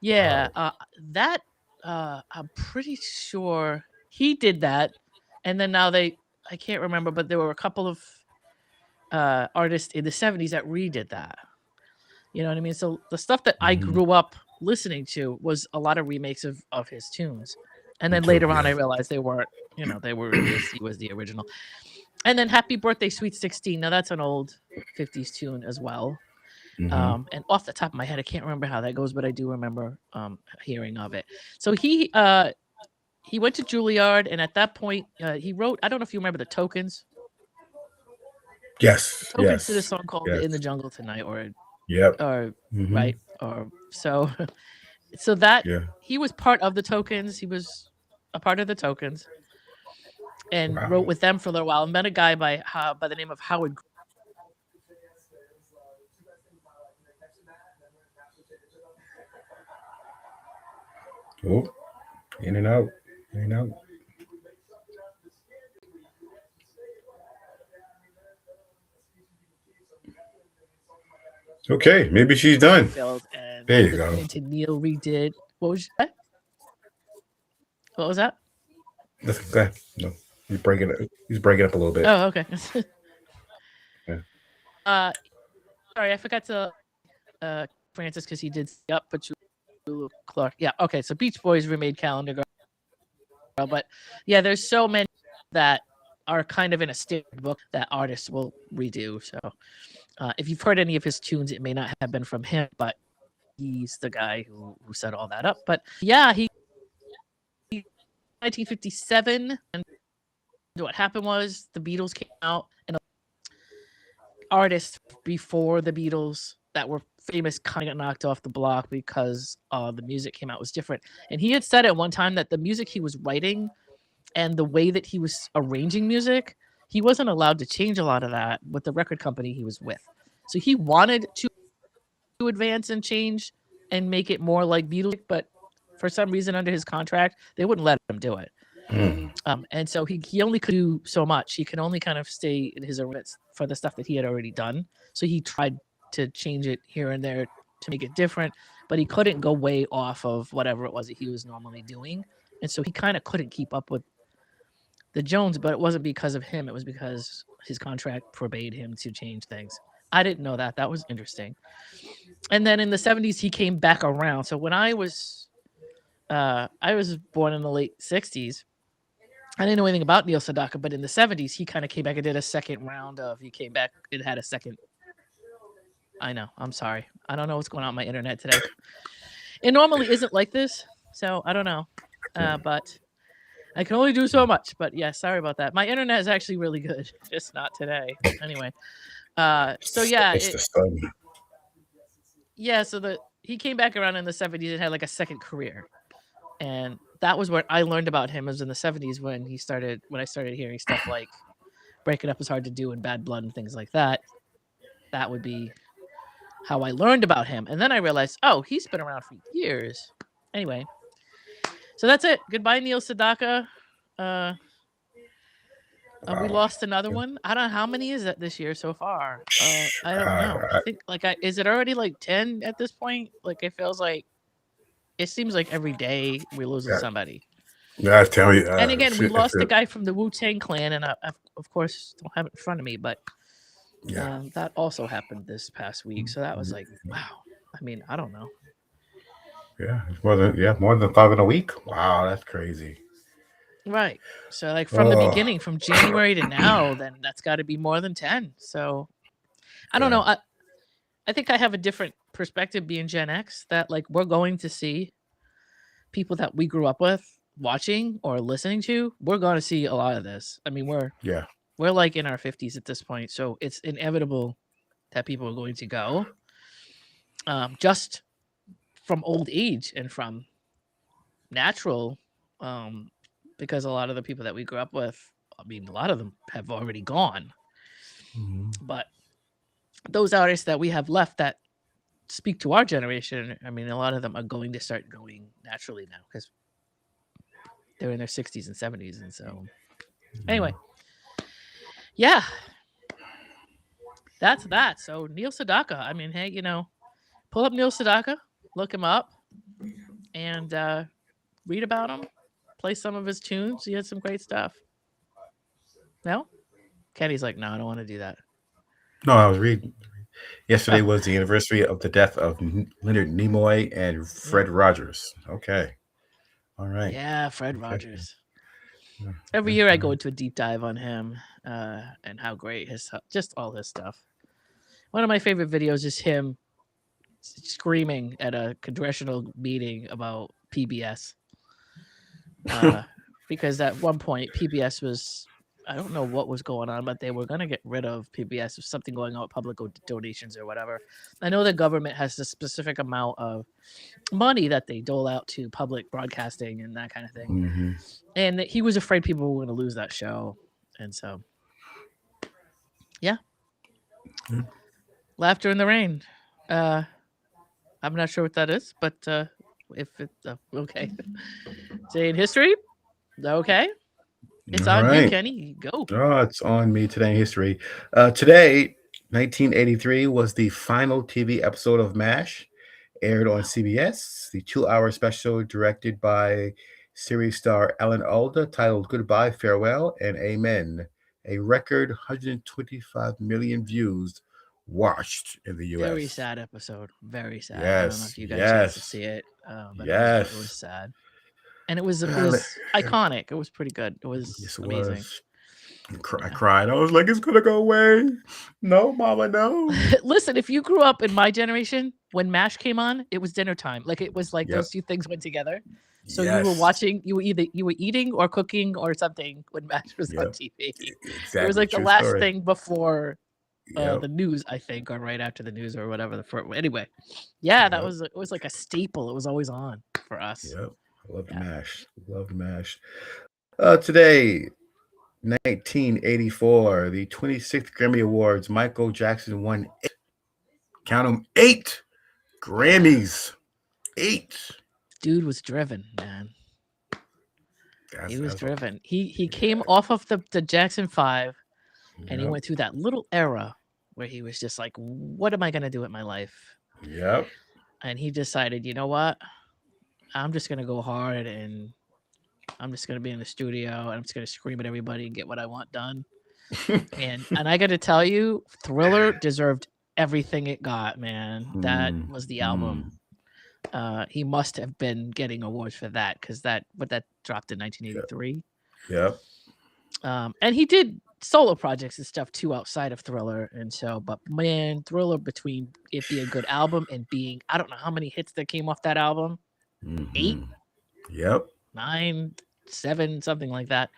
yeah, Wow. that I'm pretty sure he did that, and then now I can't remember, but there were a couple of artists in the 70s that redid that. You know what I mean? So the stuff that I Mm-hmm. grew up listening to was a lot of remakes of his tunes. And Me then too. later on I Yeah. realized they weren't, they were he was the original. And then Happy Birthday Sweet 16. Now that's an old 50s tune as well. Mm-hmm. And off the top of my head, I can't remember how that goes, but I do remember hearing of it. So he went to Juilliard, and at that point, he wrote. I don't know if you remember the Tokens. Yes. Tokens did a Yes. song called Yes. "In the Jungle Tonight," Yep. or Mm-hmm. right, or so. So that Yeah. he was part of the Tokens. He was a part of the Tokens, and wrote Wow. with them for a little while. Met a guy by the name of Howard. Oh, in and out. In and out. Okay, maybe she's done. Greenfield, and There you the go. Quentin Neal redid. What was that? That's okay. No, he's breaking it. He's breaking up a little bit. Oh, okay. Yeah. uh, Sorry, I forgot to Francis because he did up, but you Clark. Yeah, okay. So Beach Boys remade Calendar Girl, but yeah, there's so many that are kind of in a standard book that artists will redo. So if you've heard any of his tunes, it may not have been from him, but he's the guy who set all that up. But yeah, he 1957, and what happened was the Beatles came out, and artists before the Beatles that were famous kind of got knocked off the block because the music came out was different. And he had said at one time that the music he was writing and the way that he was arranging music, he wasn't allowed to change a lot of that with the record company he was with. So he wanted to advance and change and make it more like Beatles, but for some reason under his contract, they wouldn't let him do it. Mm. And so he only could do so much. He could only kind of stay in his arrangements for the stuff that he had already done. So he tried to change it here and there to make it different, but he couldn't go way off of whatever it was that he was normally doing. And so he kind of couldn't keep up with the Jones, but it wasn't because of him. It was because his contract forbade him to change things. I didn't know that. That was interesting. And then in the 70s, he came back around. So when I was born in the late 60s, I didn't know anything about Neil Sedaka, but in the 70s, he kind of came back and did a second round of, he came back, it had a second. I know, I'm sorry. I don't know what's going on with my internet today. It normally isn't like this, so I don't know. But I can only do so much. But yeah, sorry about that. My internet is actually really good, just not today. Anyway, so yeah, It's the sun. yeah. So he came back around in the 70s and had like a second career, and that was what I learned about him. Was in the 70s when I started hearing stuff like "Break It Up Is Hard to Do" and "Bad Blood" and things like that. That would be how I learned about him, and then I realized, oh, he's been around for years. Anyway, so that's it. Goodbye, Neil Sedaka. We lost another one. I don't know how many is that this year so far. I don't know. I think is it already like 10 at this point? Like it seems like every day we're losing somebody. Yeah, I tell you. And again, we lost a guy from the Wu-Tang Clan, and I of course don't have it in front of me, but that also happened this past week. So that was like, wow. I mean, I don't know. Yeah, it's more than 5 in a week. Wow, that's crazy. Right. So like from the beginning, from January to now, then that's got to be more than 10. So I don't know. I think I have a different perspective being Gen X, that like we're going to see people that we grew up with watching or listening to. We're going to see a lot of this. I mean, we're like in our 50s at this point, so it's inevitable that people are going to go, just from old age and from natural, because a lot of the people that we grew up with, I mean, a lot of them have already gone. But those artists that we have left that speak to our generation, I mean, a lot of them are going to start going naturally now because they're in their 60s and 70s. And so, anyway, yeah, that's that. So, Neil Sedaka, I mean, hey, pull up Neil Sedaka, look him up, and read about him, play some of his tunes. He had some great stuff. No? Kenny's like, no, I don't want to do that. No, I was reading. Yesterday was the anniversary of the death of Leonard Nimoy and Fred Rogers. Okay. All right. Yeah, Fred Rogers. Every year I go into a deep dive on him and how great just all his stuff. One of my favorite videos is him screaming at a congressional meeting about PBS. Because at one point PBS was, I don't know what was going on, but they were going to get rid of PBS. There's something going on with public donations or whatever. I know the government has a specific amount of money that they dole out to public broadcasting and that kind of thing. And he was afraid people were going to lose that show. And so, yeah. Laughter in the Rain. I'm not sure what that is, but if it's okay. Today in history. Okay. It's on you, Kenny. Go. Oh, it's on me today in history. Today, 1983 was the final TV episode of MASH, aired on CBS. The 2-hour special directed by series star Alan Alda, titled Goodbye, Farewell, and Amen. A record 125 million views watched in the U.S. Very sad episode. Very sad. Yes, I don't know if you got a chance to see it, but yes. it was sad. And it was iconic. It was pretty good. It was amazing. I cried. I was like, it's going to go away. No, Mama, no. Listen, if you grew up in my generation, when MASH came on, it was dinner time. Like, it was like those two things went together. So you were watching, you were eating or cooking or something when MASH was on TV. Exactly. It was like the last thing before the news, I think, or right after the news or whatever. Anyway, it was like a staple. It was always on for us. Yep. I loved MASH. Loved MASH. Today, 1984, the 26th Grammy Awards. Michael Jackson won 8 Grammys. 8. Dude was driven, man. He was driven. He came off of the Jackson 5, and he went through that little era where he was just like, what am I going to do with my life? Yep. And he decided, you know what? I'm just going to go hard, and I'm just going to be in the studio, and I'm just going to scream at everybody and get what I want done. and I got to tell you, Thriller deserved everything it got, man. That was the album. He must have been getting awards for that, because that dropped in 1983. Yep. And he did solo projects and stuff too outside of Thriller, and so, but man, Thriller, between it being a good album and being, I don't know how many hits that came off that album. 8. Yep. 9, 7, something like that.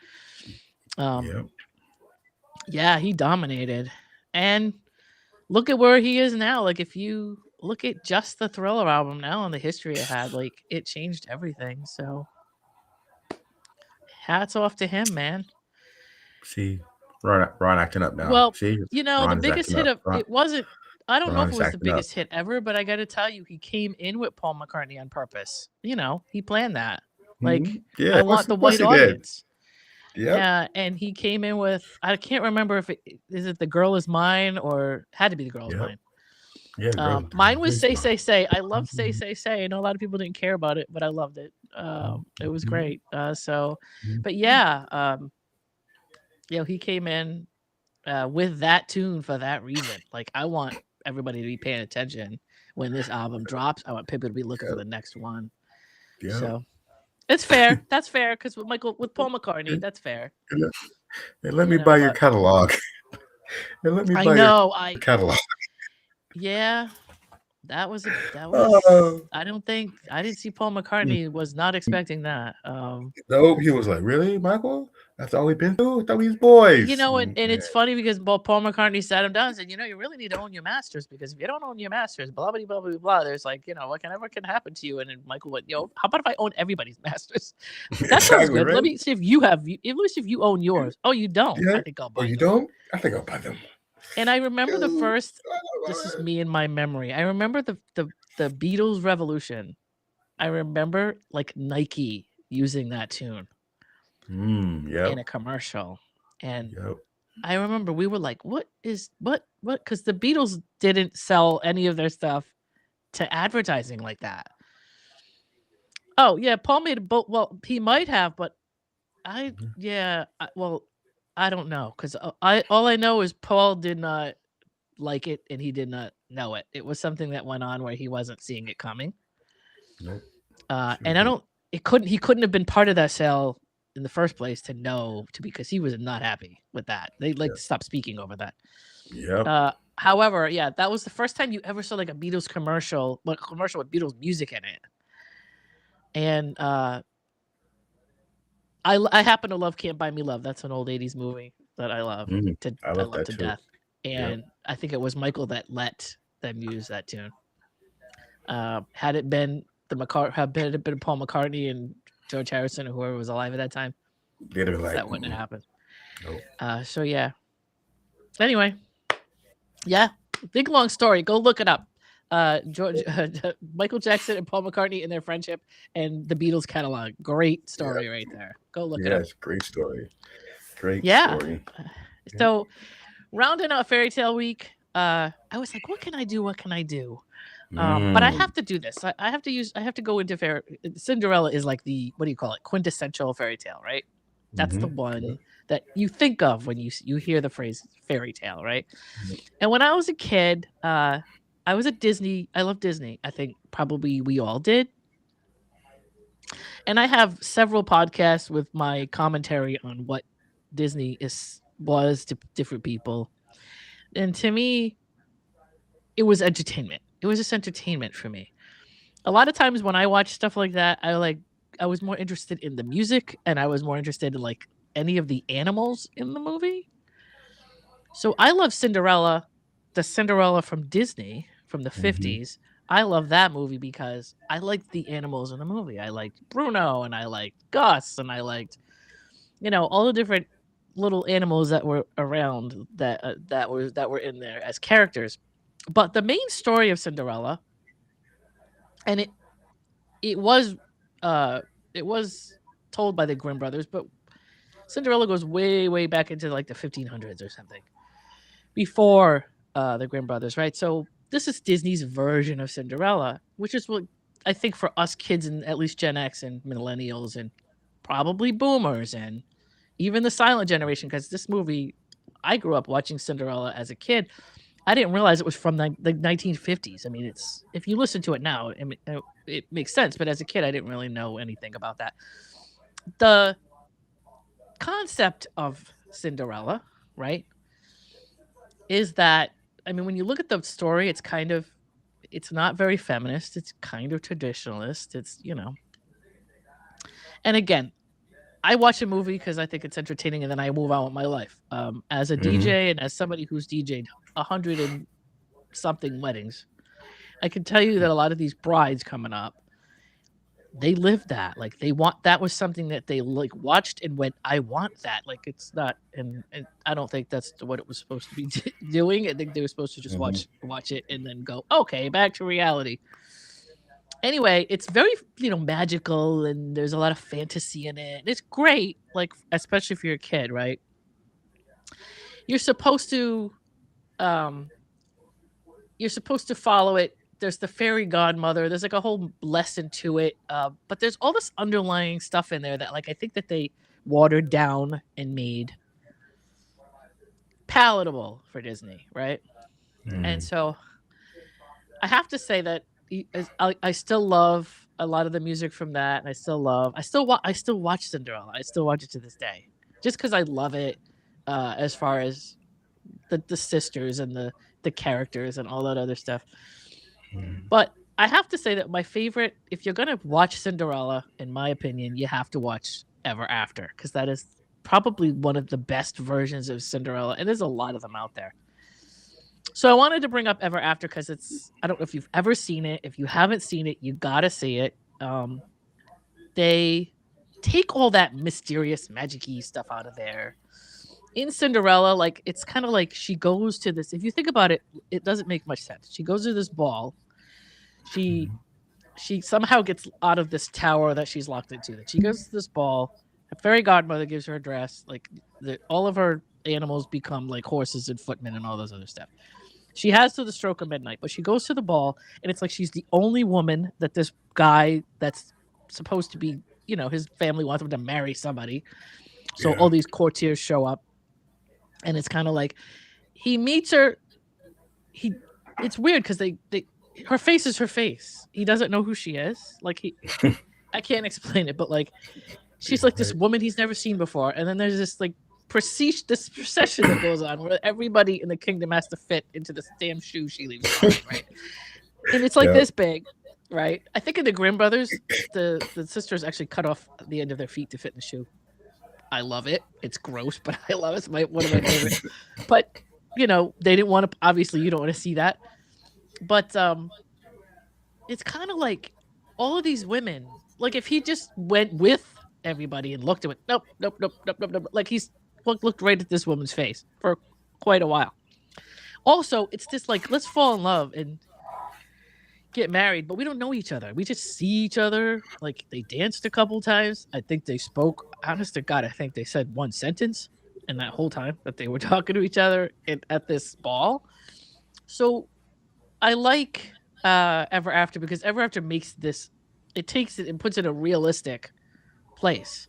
Yeah, he dominated. And look at where he is now. Like, if you look at just the Thriller album now and the history it had, like, it changed everything. So hats off to him, man. See, Ron acting up now. Well, see, the biggest hit of it wasn't, I don't know if it was the biggest hit ever, but I got to tell you, he came in with Paul McCartney on purpose. He planned that. Like, I want the white audience. Yeah, and he came in with, I can't remember if is it The Girl Is Mine, or had to be The Girl Is Mine. Yeah, mine was Say Say Say. I love Say Say Say. I know a lot of people didn't care about it, but I loved it. It was great. But yeah, he came in with that tune for that reason. Like, I want everybody to be paying attention when this album drops. I want people to be looking for the next one. Yeah. So it's fair. That's fair, because with Paul McCartney, that's fair. And let me buy your catalog. And let me buy your catalog. Yeah, that was. I didn't see Paul McCartney was not expecting that. No, he was like, really, Michael? That's all we've been through. That we boys. And it's funny because Paul McCartney sat him down and said, you really need to own your masters, because if you don't own your masters, blah, blah, blah, blah, blah, there's what can happen to you. And then Michael went, how about if I own everybody's masters? That sounds good. Right? Let me see if you have, at least if you own yours. Oh, you don't? Yeah. I think I'll buy them. You don't? I think I'll buy them. And I remember the first, this is me in my memory. I remember the Beatles Revolution. I remember Nike using that tune in a commercial. And I remember we were like, what? Because the Beatles didn't sell any of their stuff to advertising like that. Oh, yeah, Paul made a boat. Well, he might have, but I don't know. Because all I know is Paul did not like it, and he did not know it. It was something that went on where he wasn't seeing it coming. Nope. And he couldn't have been part of that sale in the first place to know, because he was not happy with that. They stopped speaking over that. Yeah. However, yeah, that was the first time you ever saw a Beatles commercial with Beatles music in it. And I happen to love Can't Buy Me Love. That's an old 80s movie that I love. I love that to death. And I think it was Michael that let them use that tune. Had it been Paul McCartney and George Harrison or whoever was alive at that time, that wouldn't have happened. Nope. So yeah. Anyway, yeah, big long story. Go look it up. Michael Jackson and Paul McCartney and their friendship and the Beatles catalog. Great story right there. Go look it up. Yes, great story. Great story. So, rounding out Fairy Tale Week, I was like, what can I do? What can I do? But I have to do this. I have to go into Cinderella is like the, what do you call it? Quintessential fairy tale, right? That's the one that you think of when you hear the phrase fairy tale, right? And when I was a kid, I was at Disney. I love Disney. I think probably we all did. And I have several podcasts with my commentary on what Disney was to different people. And to me, it was entertainment. It was just entertainment for me. A lot of times when I watch stuff like that, I was more interested in the music, and I was more interested in any of the animals in the movie. So I love Cinderella, the Cinderella from Disney from the 50s. I love that movie because I liked the animals in the movie. I liked Bruno, and I liked Gus, and I liked, all the different little animals that were around that were in there as characters. But the main story of Cinderella, and it was told by the Grimm brothers, but Cinderella goes way, way back into the 1500s or something, before the Grimm brothers, right? So this is Disney's version of Cinderella, which is what I think for us kids and at least Gen X and millennials and probably boomers and even the silent generation, because this movie, I grew up watching Cinderella as a kid. I didn't realize it was from the 1950s. I mean, if you listen to it now, it makes sense. But as a kid, I didn't really know anything about that. The concept of Cinderella, right, is that, when you look at the story, it's not very feminist. It's kind of traditionalist. It's, And again, I watch a movie because I think it's entertaining, and then I move on with my life. As a DJ and as somebody who's DJ'd 100 and something weddings, I can tell you that a lot of these brides coming up, they live that. That was something that they watched and went, I want that. It's not, and I don't think that's what it was supposed to be doing. I think they were supposed to just watch it and then go, okay, back to reality. Anyway, it's very, magical, and there's a lot of fantasy in it. It's great, especially if you're a kid, right? You're supposed to follow it. There's the fairy godmother. There's a whole lesson to it. But there's all this underlying stuff in there that I think that they watered down and made palatable for Disney, right? And so I have to say that I still love a lot of the music from that, and I still watch Cinderella. I still watch it to this day, just because I love it. As far as the sisters and the characters and all that other stuff. But I have to say that my favorite, if you're gonna watch Cinderella, in my opinion, you have to watch Ever After, because that is probably one of the best versions of Cinderella, and there's a lot of them out there. So I wanted to bring up Ever After because I don't know if you've ever seen it. If you haven't seen it, you gotta see it. They take all that mysterious magic-y stuff out of there. In Cinderella, like it's kind of like she goes to this. If you think about it, it doesn't make much sense. She goes to this ball. She somehow gets out of this tower that she's locked into. That she goes to this ball. A fairy godmother gives her a dress. Like all of her animals become like horses and footmen and all those other stuff. She has to the stroke of midnight, but she goes to the ball, and it's like she's the only woman that this guy that's supposed to be, his family wants him to marry somebody. So all these courtiers show up, and it's kind of like he meets her. It's weird because her face is her face. He doesn't know who she is. Like I can't explain it, but like she's like this woman he's never seen before, and then there's this like this procession that goes on where everybody in the kingdom has to fit into this damn shoe she leaves behind, right? And it's like this big, right? I think in the Grimm brothers, the sisters actually cut off the end of their feet to fit in the shoe. I love it. It's gross, but I love it. It's one of my favorites. But they didn't want to. Obviously, you don't want to see that. But it's kind of like all of these women. Like if he just went with everybody and looked at it, nope. Like he's looked right at this woman's face for quite a while. Also, it's just like, let's fall in love and get married, but we don't know each other. We just see each other. Like they danced a couple times. I think they spoke. Honest to God, I think they said one sentence in that whole time that they were talking to each other at this ball. So I like Ever After because Ever After makes this. It takes it and puts it in a realistic place.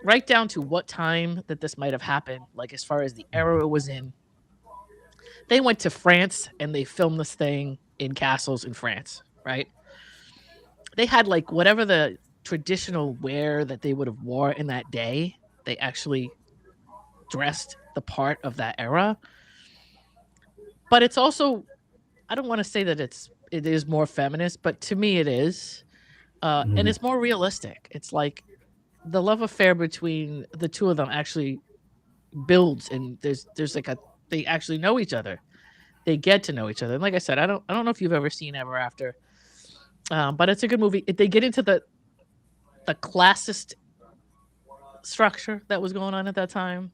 Right down to what time that this might have happened, like as far as the era it was in. They went to France and they filmed this thing in castles in France, right? They had like whatever the traditional wear that they would have wore in that day. They actually dressed the part of that era. But it's also, I don't want to say that it is more feminist, but to me it is. And it's more realistic. It's like the love affair between the two of them actually builds, and there's like they actually know each other. They get to know each other. And like I said, I don't know if you've ever seen Ever After, but it's a good movie. They get into the classist structure that was going on at that time.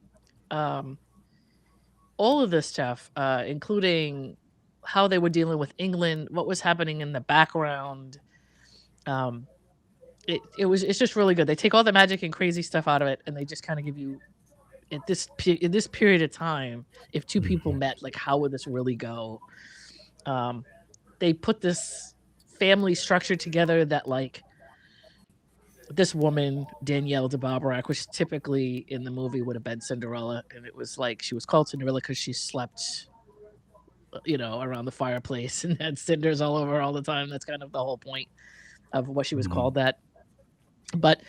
All of this stuff, including how they were dealing with England, what was happening in the background. It's just really good. They take all the magic and crazy stuff out of it, and they just kind of give you in this period of time, if two people met, like how would this really go? They put this family structure together that like this woman Danielle de Barbarac, which typically in the movie would have been Cinderella, and it was like she was called Cinderella because she slept around the fireplace and had cinders all over her all the time. That's kind of the whole point of what she was called that. But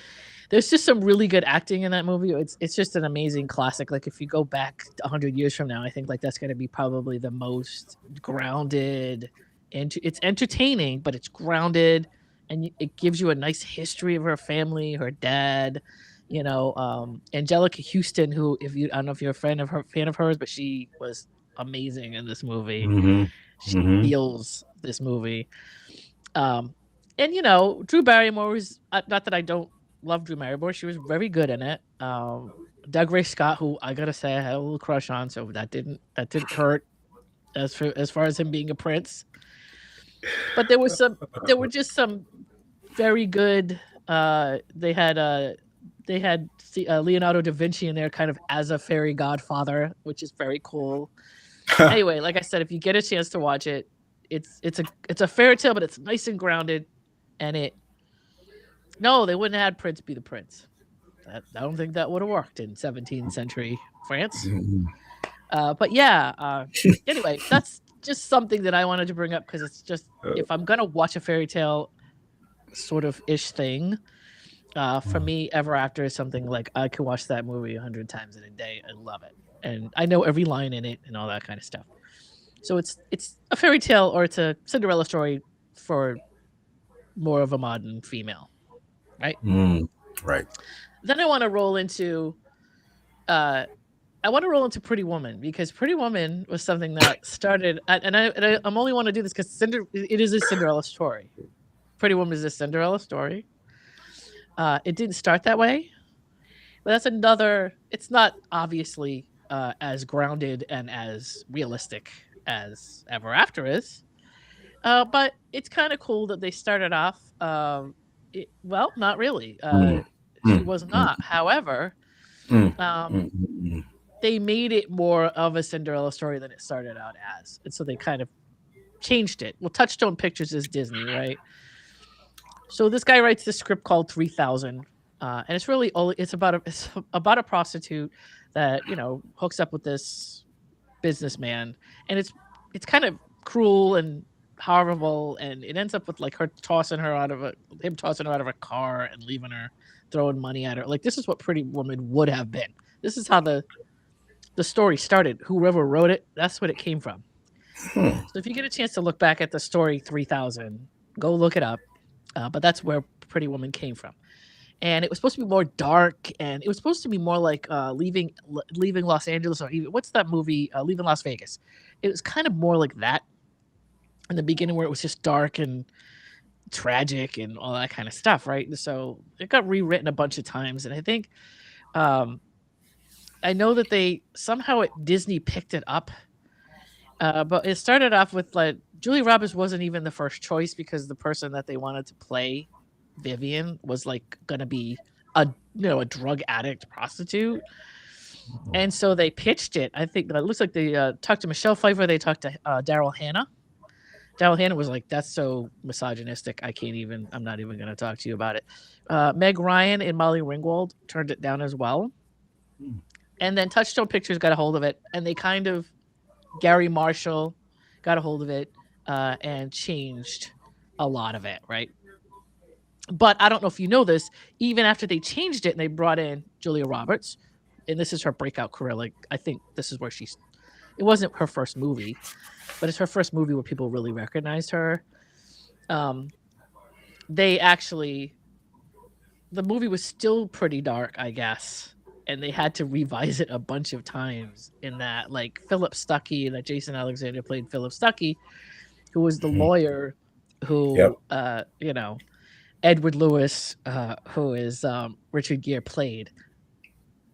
there's just some really good acting in that movie. It's just an amazing classic. Like if you go back 100 years from now, I think like that's going to be probably the most grounded, and it's entertaining, but it's grounded, and it gives you a nice history of her family, her dad, Angelica Houston, who I don't know if you're a fan of hers, but she was amazing in this movie. She steals this movie. And Drew Barrymore was not that I don't love Drew Barrymore. She was very good in it. Dougray Scott, who I gotta say I had a little crush on, so that didn't hurt as far as him being a prince. But there were just some very good. They had Leonardo da Vinci in there, kind of as a fairy godfather, which is very cool. Anyway, like I said, if you get a chance to watch it, it's a fairy tale, but it's nice and grounded. And they wouldn't have had Prince be the prince. I don't think that would have worked in 17th century France. But yeah, anyway, that's just something that I wanted to bring up because it's just, if I'm going to watch a fairy tale sort of ish thing, for me, Ever After is something like I could watch that movie 100 times in a day and love it. And I know every line in it and all that kind of stuff. So it's a fairy tale, or it's a Cinderella story for more of a modern female, right? Right. Then I want to roll into I want to roll into Pretty Woman because Pretty Woman was something that started, I'm only want to do this because it is a Cinderella story. Pretty Woman is a Cinderella story. It didn't start that way, but that's another. It's not obviously as grounded and as realistic as Ever After is, but it's kind of cool that they started off. Well, not really. Mm, She mm, was mm, not. However, mm, um, mm, mm, they made it more of a Cinderella story than it started out as, and so they kind of changed it. Well, Touchstone Pictures is Disney, right? So this guy writes this script called 3000, and it's really only it's about a prostitute that hooks up with this businessman, and it's kind of cruel and horrible, and it ends up with like him tossing her out of a car and leaving her, throwing money at her. Like this is what Pretty Woman would have been. This is how the story started. Whoever wrote it, that's what it came from. mm. So if you get a chance to look back at the story 3000, go look it up. But that's where Pretty Woman came from. And it was supposed to be more dark, and it was supposed to be more like leaving Los Angeles, or even what's that movie, Leaving Las Vegas. It was kind of more like that in the beginning, where it was just dark and tragic and all that kind of stuff, right? And so it got rewritten a bunch of times, and I think um, I know that Disney picked it up. But it started off with like Julia Roberts wasn't even the first choice because the person that they wanted to play Vivian was like gonna be a drug addict prostitute, and so they pitched it. I think it looks like they talked to Michelle Pfeiffer. They talked to Daryl Hannah. Daryl Hannah was like, "That's so misogynistic. I'm not even gonna talk to you about it." Meg Ryan and Molly Ringwald turned it down as well, and then Touchstone Pictures got a hold of it, and they kind of Gary Marshall got a hold of it and changed a lot of it, right? But I don't know if you know this, even after they changed it and they brought in Julia Roberts, and this is her breakout career. Like, I think this is where it wasn't her first movie, but it's her first movie where people really recognized her. Um, they actually, the movie was still pretty dark, I guess, and they had to revise it a bunch of times. In that, like Philip Stuckey, that Jason Alexander played Philip Stuckey, who was the lawyer Yep. who, Edward Lewis, who is Richard Gere played,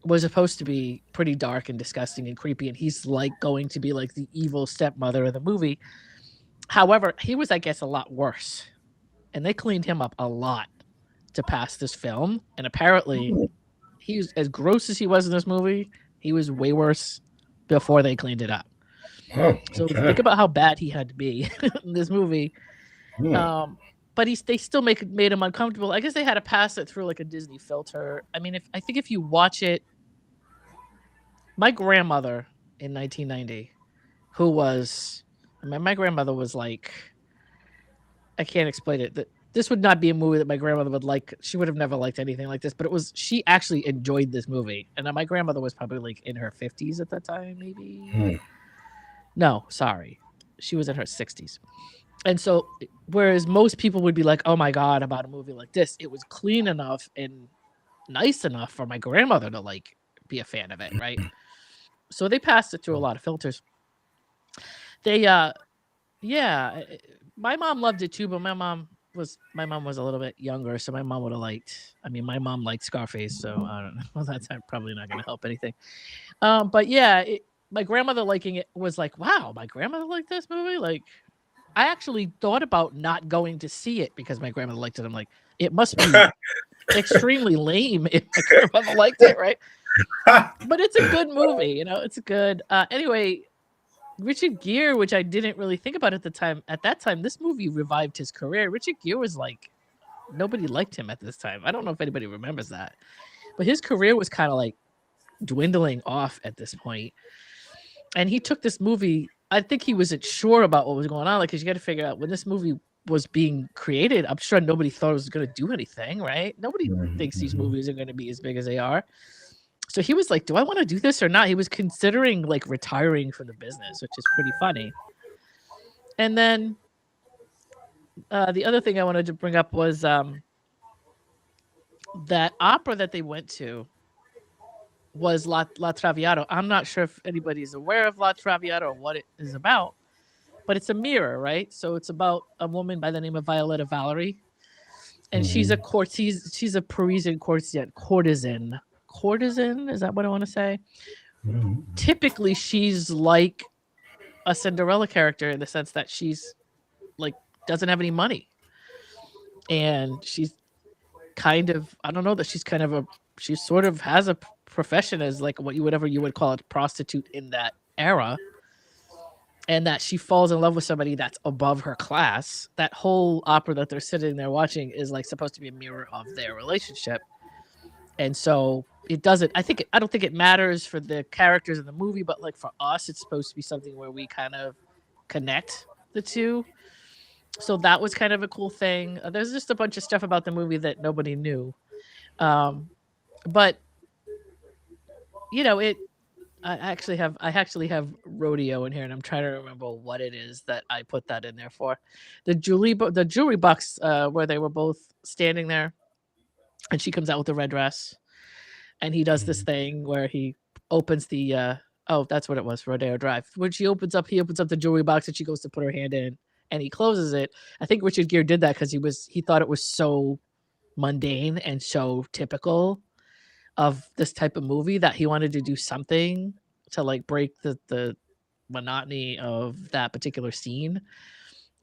was supposed to be pretty dark and disgusting and creepy, and he's like going to be like the evil stepmother of the movie. However, he was, I guess, a lot worse, and they cleaned him up a lot to pass this film. And apparently, he was as gross as he was in this movie. He was way worse before they cleaned it up. Oh, So okay. think about how bad he had to be in this movie. Hmm. But they still made him uncomfortable. I guess they had to pass it through like a Disney filter. I mean, I think if you watch it, my grandmother in 1990, my grandmother was like, I can't explain it. That this would not be a movie that my grandmother would like. She would have never liked anything like this. But she actually enjoyed this movie. And my grandmother was probably like in her 50s at that time, maybe. Hmm. No, sorry, she was in her 60s. And so, whereas most people would be like, "Oh my god," about a movie like this, it was clean enough and nice enough for my grandmother to like be a fan of it, right? So they passed it through a lot of filters. They, yeah, my mom loved it too, but my mom was a little bit younger, so my mom would have liked. I mean, my mom liked Scarface, so I don't know. Well, that's probably not going to help anything. But yeah, my grandmother liking it was like, wow, my grandmother liked this movie. Like, I actually thought about not going to see it because my grandmother liked it. I'm like, it must be extremely lame if my grandmother liked it, right? But it's a good movie, it's good. Anyway, Richard Gere, which I didn't really think about at the time. At that time, this movie revived his career. Richard Gere was like, nobody liked him at this time. I don't know if anybody remembers that, but his career was kind of like dwindling off at this point. And he took this movie. I think he wasn't sure about what was going on. Like, cause you got to figure out when this movie was being created. I'm sure nobody thought it was going to do anything, right? Nobody thinks these movies are going to be as big as they are. So he was like, do I want to do this or not? He was considering like retiring from the business, which is pretty funny. And then the other thing I wanted to bring up was that opera that they went to. was La Traviata. I'm not sure if anybody's aware of La Traviata or what it is about, but it's a mirror, right? So it's about a woman by the name of Violetta Valerie, and she's a Mm-hmm. courtesan. She's a Parisian courtesan. Courtesan, is that what I want to say? Mm-hmm. Typically, she's like a Cinderella character in the sense that she's like doesn't have any money, and she's kind of, I don't know, that she's kind of a, she sort of has a profession as like what you whatever you would call a prostitute in that era, and that she falls in love with somebody that's above her class. That whole opera that they're sitting there watching is like supposed to be a mirror of their relationship. And so it doesn't, I don't think it matters for the characters in the movie, but like for us it's supposed to be something where we kind of connect the two. So that was kind of a cool thing. There's just a bunch of stuff about the movie that nobody knew. Um, but you know, it I actually have rodeo in here, and I'm trying to remember what it is that I put that in there for. The jewelry box, where they were both standing there, and she comes out with the red dress, and he does this thing where he opens the oh, that's what it was, Rodeo Drive. When he opens up the jewelry box, and she goes to put her hand in, and he closes it. I think Richard Gere did that because he thought it was so mundane and so typical of this type of movie that he wanted to do something to like break the monotony of that particular scene.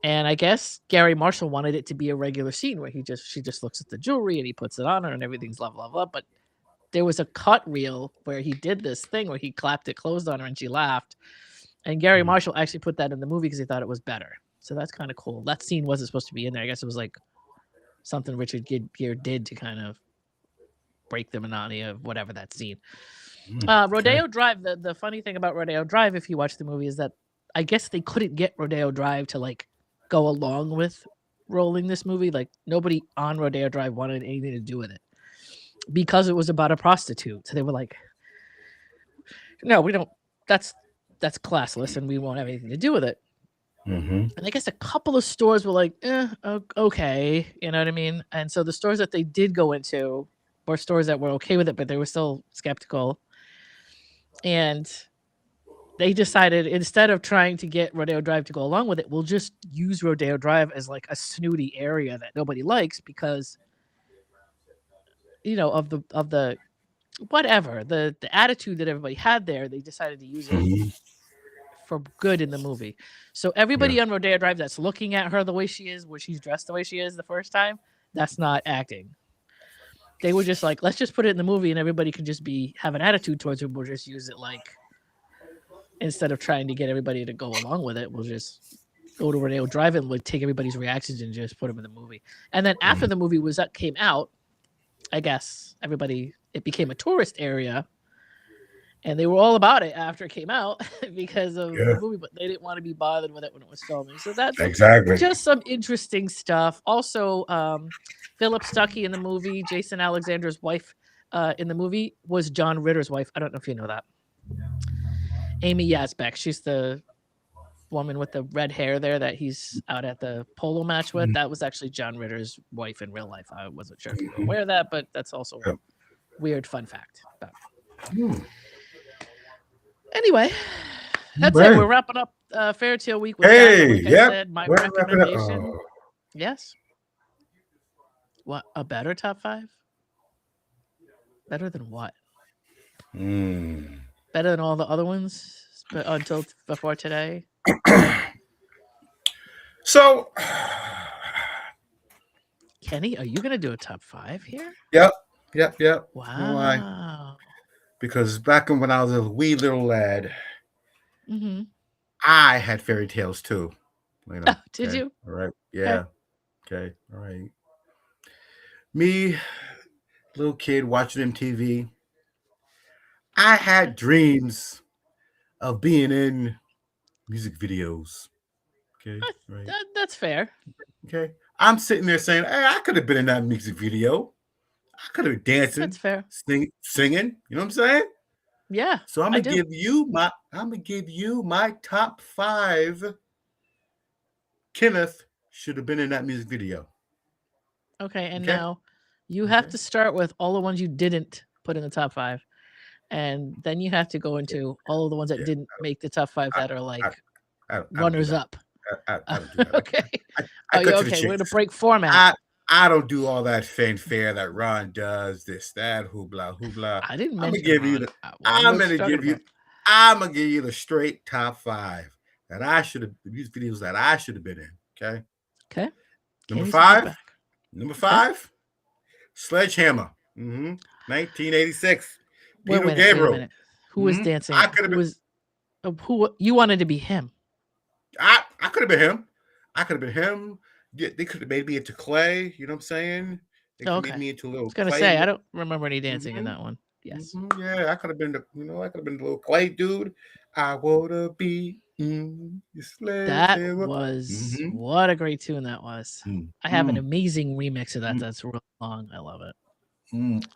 And I guess Gary Marshall wanted it to be a regular scene where she just looks at the jewelry and he puts it on her and everything's love, love, love. But there was a cut reel where he did this thing where he clapped it closed on her and she laughed. And Gary Marshall actually put that in the movie because he thought it was better. So that's kind of cool. That scene wasn't supposed to be in there. I guess it was like something Richard Gere did to kind of break the monotony of whatever that scene. Okay. Rodeo Drive. The funny thing about Rodeo Drive, if you watch the movie, is that I guess they couldn't get Rodeo Drive to like go along with rolling this movie. Like nobody on Rodeo Drive wanted anything to do with it because it was about a prostitute. So they were like, "No, we don't. That's classless, and we won't have anything to do with it." Mm-hmm. And I guess a couple of stores were like, okay, you know what I mean? And so the stores that they did go into were stores that were okay with it, but they were still skeptical. And they decided instead of trying to get Rodeo Drive to go along with it, we'll just use Rodeo Drive as like a snooty area that nobody likes because of the whatever the attitude that everybody had there. They decided to use it Mm-hmm. for good in the movie. So Yeah. everybody on Rodeo Drive that's looking at her the way she is, when she's dressed the way she is the first time, that's not acting. They were just like, let's just put it in the movie and everybody can just have an attitude towards it. We'll just use it like, instead of trying to get everybody to go along with it, we'll just go to Rodeo Drive and we'll take everybody's reactions and just put them in the movie. And then after Mm-hmm. the movie came out, I guess it became a tourist area and they were all about it after it came out because of the Yeah. movie, but they didn't want to be bothered with it when it was filming. So that's Exactly. just some interesting stuff. Also, Philip Stuckey in the movie, Jason Alexander's wife in the movie was John Ritter's wife. I don't know if you know that. Amy Yazbek. She's the woman with the red hair there that he's out at the polo match with. That was actually John Ritter's wife in real life. I wasn't sure if you were aware of that, but that's also a Yep. weird fun fact about it. Mm. Anyway, that's it. Right. We're wrapping up Fairy Tale Week with that. Hey, Like I yep. said, my We're wrapping up. recommendation. Oh. Yes. What, a better top 5? Better than what? Mm. Better than all the other ones until before today? So, Kenny, are you going to do a top 5 here? yep. You know why? Wow. Because back when I was a wee little lad, Mm-hmm. I had fairy tales too. You know. Did Okay. you? All right. Okay. Yeah. Okay. All right. Me, little kid watching MTV. I had dreams of being in music videos. Okay. Right. That's fair. Okay. I'm sitting there saying, hey, I could have been in that music video. I could have been dancing, That's fair. singing. You know what I'm saying? Yeah. So I'm I gonna do. give you my top 5. Kenneth should have been in that music video. Okay. And Okay. now you have to start with all the ones you didn't put in the top 5. and then you have to go into all of the ones that Yeah, didn't make the top 5 I, that are I, like I don't do runners that. up. I don't do that. Okay. I Oh, you cut to the okay? We're chase. gonna break format. I don't do all that fanfare that Ron does. This, that, hoopla, hoopla. I didn't I'm gonna mention give you Ron. the. What I'm you gonna talking give you. about? I'm gonna give you the straight top 5 that I should have. These videos that I should have been in. Okay. Okay. Number Candy some 5. feedback. Number Okay. 5. Sledgehammer. 1986. Wait a Peter minute. Wait a Gabriel. minute. Who was dancing? I could have Who been. was? Who you wanted to be him? I could have been him. I could have been him. They could have made me into clay. You know what I'm saying? They Oh, could have okay. made me into a I little was gonna clay. say I don't remember any dancing in Mm-hmm. that one. Yes. Mm-hmm. Yeah, I could have been the. I could have been the little clay dude. I wanna be your That sledgehammer. was Mm-hmm. what a great tune that was. I have an Mm-hmm. amazing remix of that. That's real long. I love it.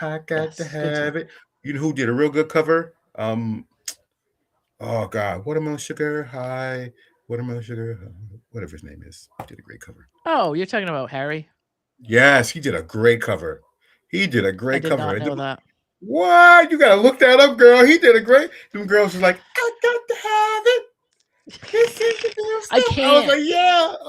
I got to Yes, good tune. have it. You know who did a real good cover? Oh God, Watermelon Sugar High, Watermelon Sugar, whatever his name is, did a great cover. Oh, you're talking about Harry? Yes, he did a great cover. He did a I great did cover. not know that. What? You gotta look that up, girl. He did a great. Them girls was like, I got to have it. This is the damn stuff. I can't. I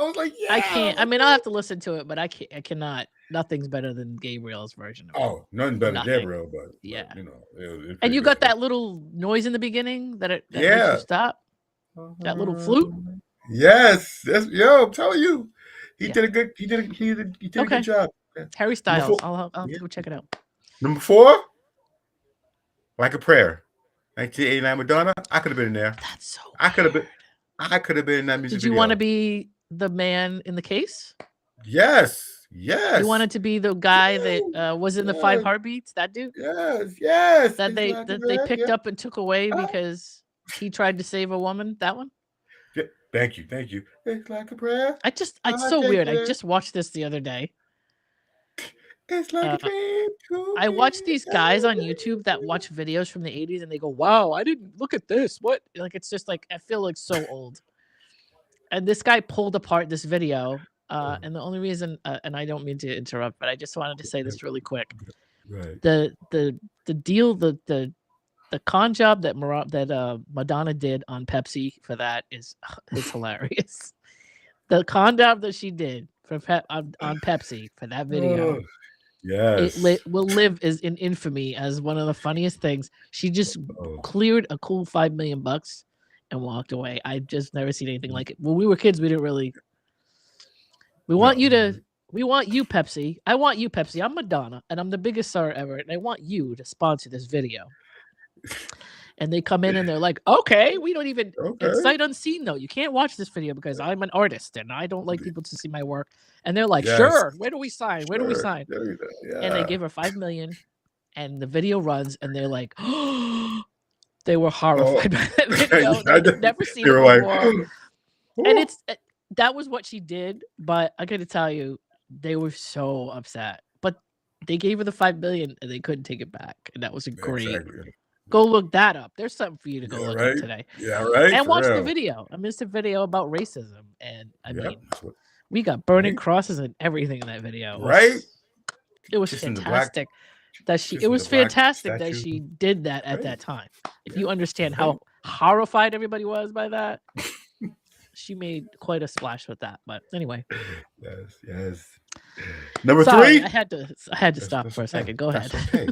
was like, yeah. I can't. I mean, I'll have to listen to it, but I can't. I cannot. Nothing's better than Gabriel's version of it. Oh, nothing better than Nothing. Gabriel, but Yeah. you know, it And you good. got that little noise in the beginning that makes Yeah. you stop. That little flute. Yes. Yo, I'm telling you, he did a good. He did a good job. Yeah. Harry Styles. I'll have to go check it out. Number 4, Like a Prayer, 1989 Madonna. I could have been in there. That's so weird. I could have been in that music Did you video. want to be the man in the case? Yes. You wanted to be the guy that was in the 5 Heartbeats. That dude. Yes. That they picked up and took away because he tried to save a woman. That one. Yeah. Thank you. It's like a prayer. It's so weird. I just watched this the other day. It's like a dream. I watch these guys on YouTube that watch videos from the 80s and they go, wow, I didn't look at this. What? Like, it's just like, I feel like so old. And this guy pulled apart this video. And the only reason, and I don't mean to interrupt, but I just wanted to say this really quick. Right. The deal, the con job that Madonna did on Pepsi for that is hilarious. The con job that she did for on Pepsi for that video. Yes. It will live in infamy as one of the funniest things. She just cleared a cool $5 million and walked away. I've just never seen anything like it. When we were kids, we didn't really. We want you, Pepsi. I want you, Pepsi. I'm Madonna, and I'm the biggest star ever, and I want you to sponsor this video. And they come in and they're like, okay, we don't even. It's sight unseen, though. You can't watch this video because I'm an artist and I don't like people to see my work. And they're like, sure, where do we sign? Where do we sign? Yeah. And they give her $5 million, and the video runs, and they're like, oh, they were horrified by that video. They've never seen it before. And that was what she did, but I gotta tell you, they were so upset. But they gave her the $5 million and they couldn't take it back. And that was a great. Exactly. Go look that up. There's something for you to go look up today. Yeah, right. And watch the video. I missed a video about racism. And I mean, we got burning crosses and everything in that video. It was fantastic that she did that at that time. If you understand how horrified everybody was by that, she made quite a splash with that. But anyway. Yes. Number 3. I had to stop for a second. Go ahead. Okay.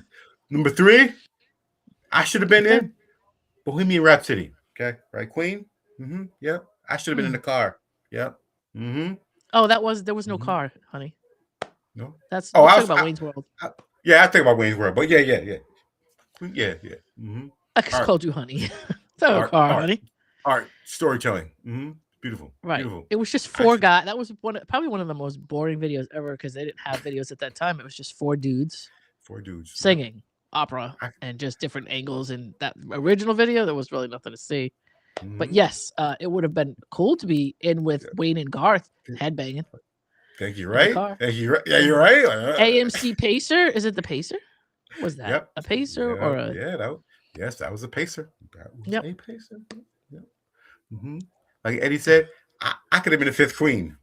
Number 3. I should have been in Bohemian Rhapsody. Okay, right, Queen. Yep. I should have been in the car. Yep. Oh, there was no car, honey. No. That's talking about Wayne's World. I think about Wayne's World, but yeah. I just called you honey. It's not a car, honey. Art, storytelling. Beautiful. Right. Beautiful. It was just 4 guys. That was probably one of the most boring videos ever because they didn't have videos at that time. It was just 4 dudes. 4 dudes singing opera and just different angles. In that original video, there was really nothing to see. But yes, it would have been cool to be in with Wayne and Garth headbanging. Thank you. Right. Thank you. Yeah, you're right. AMC Pacer. Is it the Pacer? What was that? Yep. A Pacer or a? Yeah. That was a Pacer. That was a Pacer. Yep. Like Eddie said, I could have been the 5th Queen.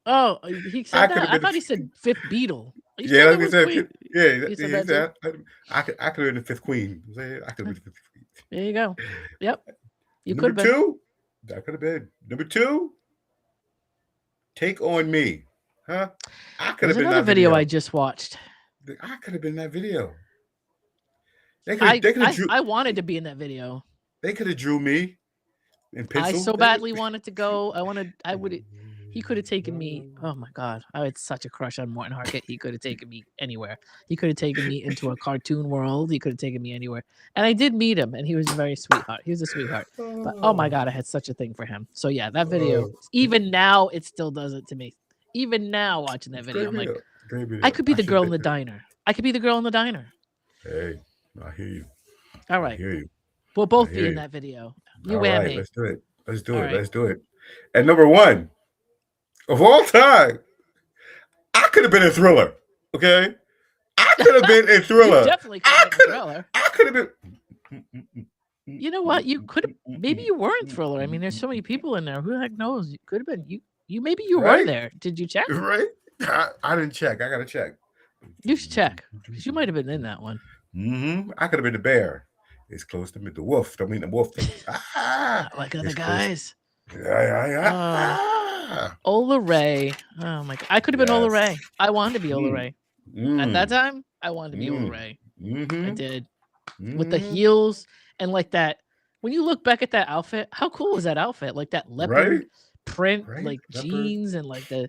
Oh, he said that? I thought he said 5th Beatle. You Yeah, said like that we was said, sweet. yeah, You said yeah. He that too. said I could have been the fifth queen. I could have been the fifth queen. There you go. Yep, you could Number have been. two, I could have been. Number two, take on me, huh? I could There's have been another that video I video. just watched. I could have been that video. They could have drew I wanted to be in that video. they could have drew me in I pencil. so badly wanted to go. I would. He could have taken me. Oh my god, I had such a crush on Morton Harkett. He could have taken me anywhere. He could have taken me into a cartoon world. He could have taken me anywhere. And I did meet him, and he was a very sweetheart. He was a sweetheart. But oh my Oh, god, I had such a thing for him. So yeah, that video. oh, Even now, it still does it to me. Even now, watching that it's a video, great I'm like, video. Great I video. could be I the should have girl in been the there. diner. I could be the girl in the diner. Hey, I hear you. All I right, hear you. we'll I both be hear in you. that video. You All and right, me. let's do it. Let's do All it. right. Let's do it. And number one of all time, I could have been a Thriller. Okay, I could have been a You Thriller. definitely could have been a Thriller. I could have been. You know what? You could have. Maybe you weren't Thriller. I mean, there's so many people in there. Who the heck knows? You could have been. You maybe you were Right? there. Did you check? Right? I didn't check. I gotta check. You should check because you might have been in that one. I could have been the bear. It's close to me. The wolf. Don't mean the wolf thing. Not like other it's close. guys. Yeah. Ola Ray. Oh my god! I could have been Ola Yes. Ray. I wanted to be Ola Ray. At that time, I wanted to be Ola Mm. Ray. I Mhm. did. With the heels and like that. When you look back at that outfit, how cool was that outfit? Like that leopard Right? print, Right? like Leopard. jeans and like there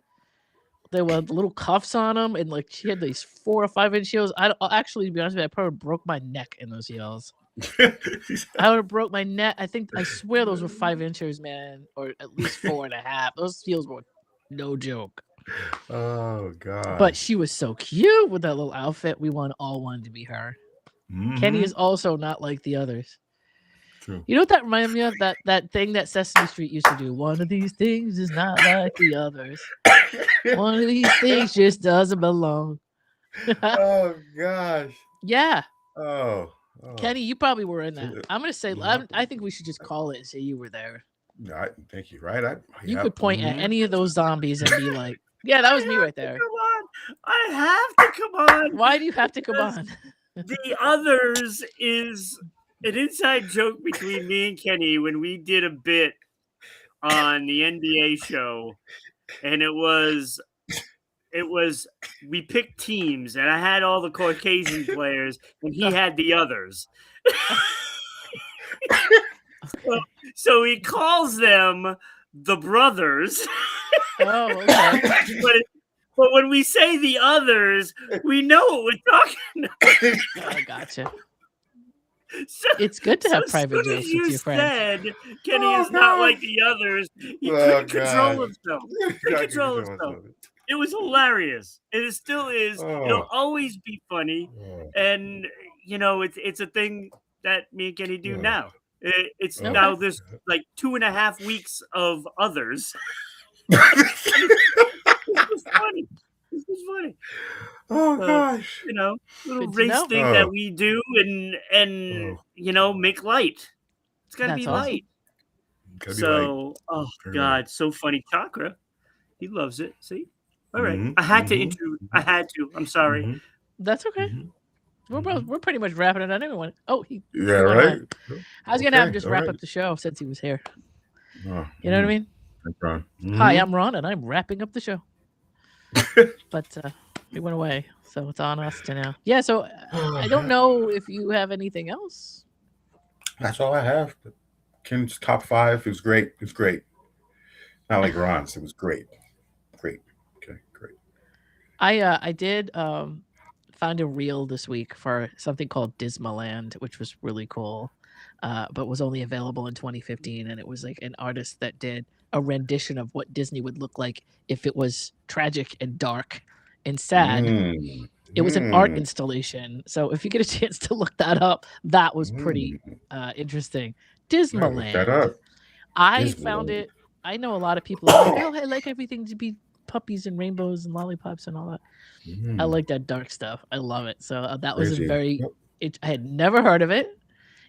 were little cuffs on them, and like she had these 4 or 5 inch heels. Actually, to be honest with you, I probably broke my neck in those heels. I would have broke my neck. I swear those were 5 inches, man, or at least 4.5. Those heels were no joke. Oh God. But she was so cute with that little outfit. We all wanted to be her. Kenny is also not like the others. True. You know what that reminded me of? That thing that Sesame Street used to do. One of these things is not like the others. One of these things just doesn't belong. Oh gosh. Yeah. Oh. Kenny, you probably were in that. I'm gonna say I think we should just call it and say you were there. Thank you. Right? You could point at any of those zombies and be like, "Yeah, that was me right there." Come on, I have to come on. Why do you have to come on? The others is an inside joke between me and Kenny when we did a bit on the NBA show, and it was we picked teams, and I had all the Caucasian players, and he had the others. So he calls them the brothers. Oh, okay. But when we say the others, we know what we're talking about. I gotcha. So, It's good to have as private soon as jokes with your friends. said Kenny is not like the others, he couldn't control himself. Couldn't control himself. It was hilarious. And it still is. It'll always be funny. And it's a thing that me and Kenny do now. It's now this like 2.5 weeks of others. This is funny. Oh gosh. Little race thing that we do and make light. It's gotta be light. So oh God, so funny. Chakra. He loves it. See? All right. I had to. I'm sorry. That's okay. We're pretty much wrapping it on everyone. Oh, yeah, right. I was gonna have him just wrap up the show since he was here. You know what I mean? Hi, I'm Ron, and I'm wrapping up the show. But he went away, so it's on us to now. Yeah, so I don't know if you have anything else. That's all I have. Ken's top 5 is great. It was great. Not like Ron's. It was great. Great. Okay, great. I did find a reel this week for something called Dismaland, which was really cool, but was only available in 2015, and it was like an artist that did a rendition of what Disney would look like if it was tragic and dark and sad. It was an art installation. So if you get a chance to look that up, that was pretty interesting. Dismaland. Look that up. I found it. I know a lot of people are like, oh, I like everything to be puppies and rainbows and lollipops and all that. I like that dark stuff. I love it. So that was I had never heard of it.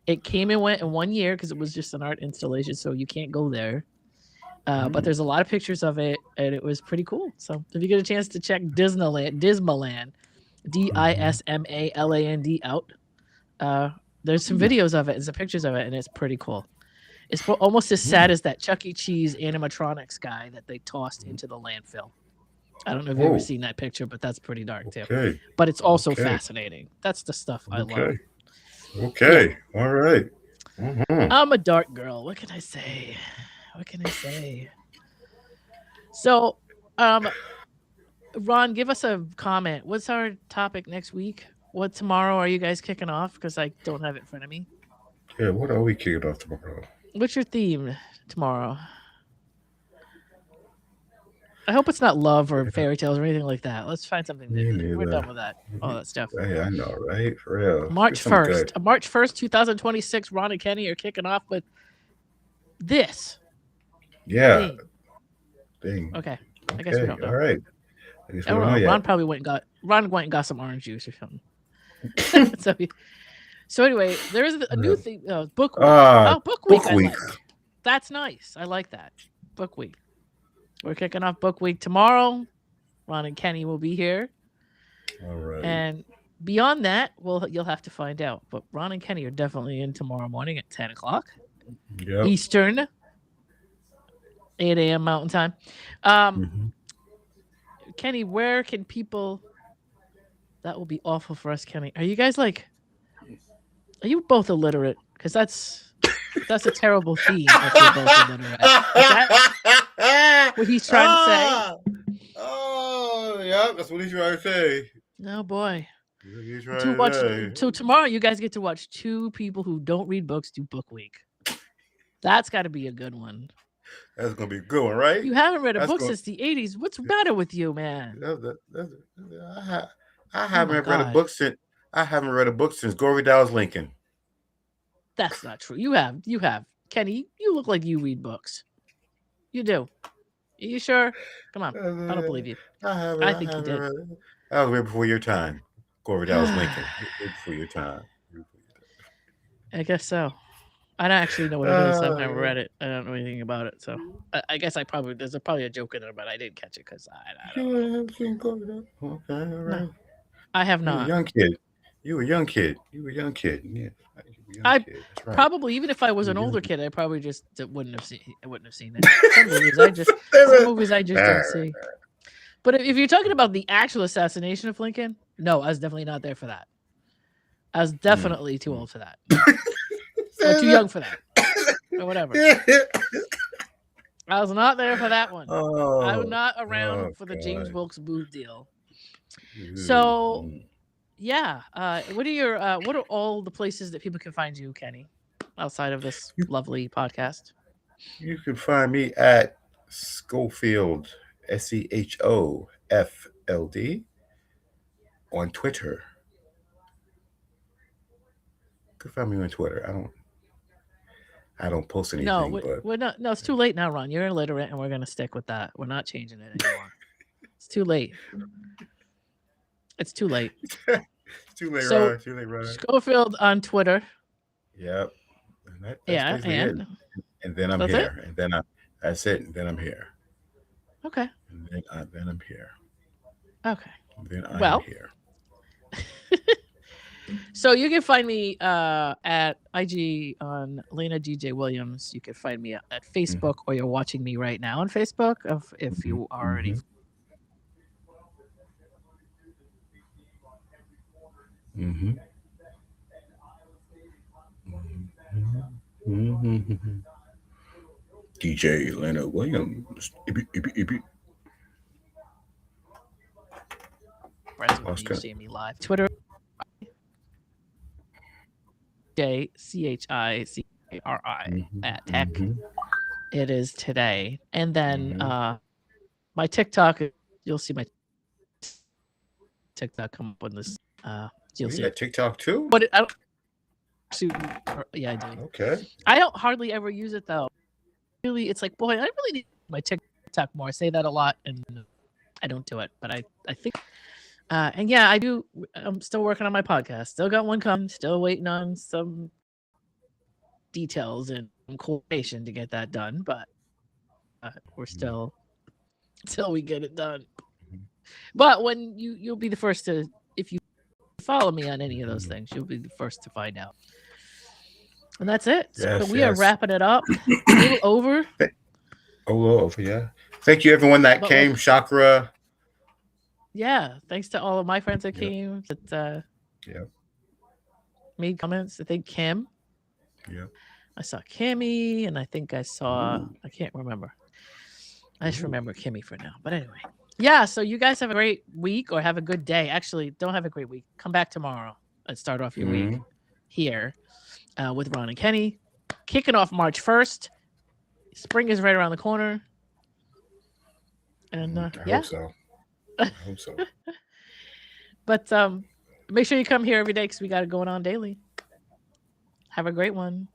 It came and went in 1 year because it was just an art installation, so you can't go there. But there's a lot of pictures of it, and it was pretty cool. So if you get a chance to check Dismaland, Dismaland out, there's some videos of it and some pictures of it, and it's pretty cool. It's almost as sad as that Chuck E. Cheese animatronics guy that they tossed into the landfill. I don't know if you've ever seen that picture, but that's pretty dark too. But it's also fascinating. That's the stuff I love. Okay. Yeah. All right. I'm a dark girl. What can I say? So, Ron, give us a comment. What's our topic next week? What tomorrow are you guys kicking off? Because I don't have it in front of me. Yeah, what are we kicking off tomorrow? What's your theme tomorrow? I hope it's not love or fairy tales or anything like that. Let's find something new. We're done with that. All that stuff. Hey, I know, right? For real. March 1st. March 1st, 2026, Ron and Kenny are kicking off with this. Yeah. Thing. Okay. I guess we don't know. All right. Ron probably went and got some orange juice or something. So anyway, there is a new thing. Book week. Book week. I like. That's nice. I like that. Book week. We're kicking off book week tomorrow. Ron and Kenny will be here. All right. And beyond that, you'll have to find out. But Ron and Kenny are definitely in tomorrow morning at 10 o'clock Eastern, 8 a.m. Mountain Time. Kenny, where can people... That will be awful for us, Kenny. Are you guys are you both illiterate? Because that's a terrible theme if you're both illiterate. Is that what he's trying to say? Oh, yeah, that's what he's trying to say. Oh, boy. So tomorrow you guys get to watch two people who don't read books do book week. That's got to be a good one. That's going to be a good one, right? You haven't read a book since the 80s. What's the matter with you, man? I haven't read a book since Gore Vidal's Lincoln. That's not true. You have. Kenny, you look like you read books. You do. Are you sure? Come on. I don't believe you. I think you did. That was way before your time. Gore Vidal's Lincoln. Way before your time. I guess so. I don't actually know what it is. I've never read it. I don't know anything about it. So I guess there's probably a joke in there, but I didn't catch it because I don't know. Okay, all right. No, I have not. You were a young kid. Yeah. Probably, even if I was an older kid, I probably just wouldn't have seen it. Some movies I just don't see. But if you're talking about the actual assassination of Lincoln, no, I was definitely not there for that. I was definitely too old for that. Or too young for that. Or whatever. I was not there for that one. I was not around for the James Wilkes Booth deal. So, yeah. What are all the places that people can find you, Kenny, outside of this lovely podcast? You can find me at Schofield, SEHOFLD, on Twitter. You can find me on Twitter. I don't post anything. No, it's too late now, Ron. You're illiterate, and we're gonna stick with that. We're not changing it anymore. It's too late. It's too late. It's too late, Ron. Too late, Ron. Schofield on Twitter. Yep. And then I'm here. And then that's it. And then I'm here. Okay. And then I'm here. Okay. And then I'm here. So you can find me at IG on Lena DJ Williams. You can find me at Facebook, or you're watching me right now on Facebook. If you already. DJ Lena Williams. You see me live. Twitter. CHICARI at Tech. It is today. And then my TikTok, you'll see my TikTok come up on this. You'll see TikTok too? But I don't I do. Okay. I don't hardly ever use it though. Really, it's like, boy, I really need my TikTok more. I say that a lot and I don't do it, but I think and yeah, I do. I'm still working on my podcast. Still got one coming. Still waiting on some details and coordination to get that done. But we're still till we get it done. But when you'll be the first to, if you follow me on any of those things, you'll be the first to find out. And that's it. So we are wrapping it up. A little over. A little over, yeah. Thank you, everyone that came. Chakra. Yeah, thanks to all of my friends that came. That made comments. I think Kim. Yeah. I saw Kimmy, and I think I saw. I can't remember. I just remember Kimmy for now. But anyway, yeah. So you guys have a great week, or have a good day. Actually, don't have a great week. Come back tomorrow and start off your week here with Ron and Kenny, kicking off March 1st. Spring is right around the corner, and I hope so. I hope so. But make sure you come here every day because we got it going on daily. Have a great one.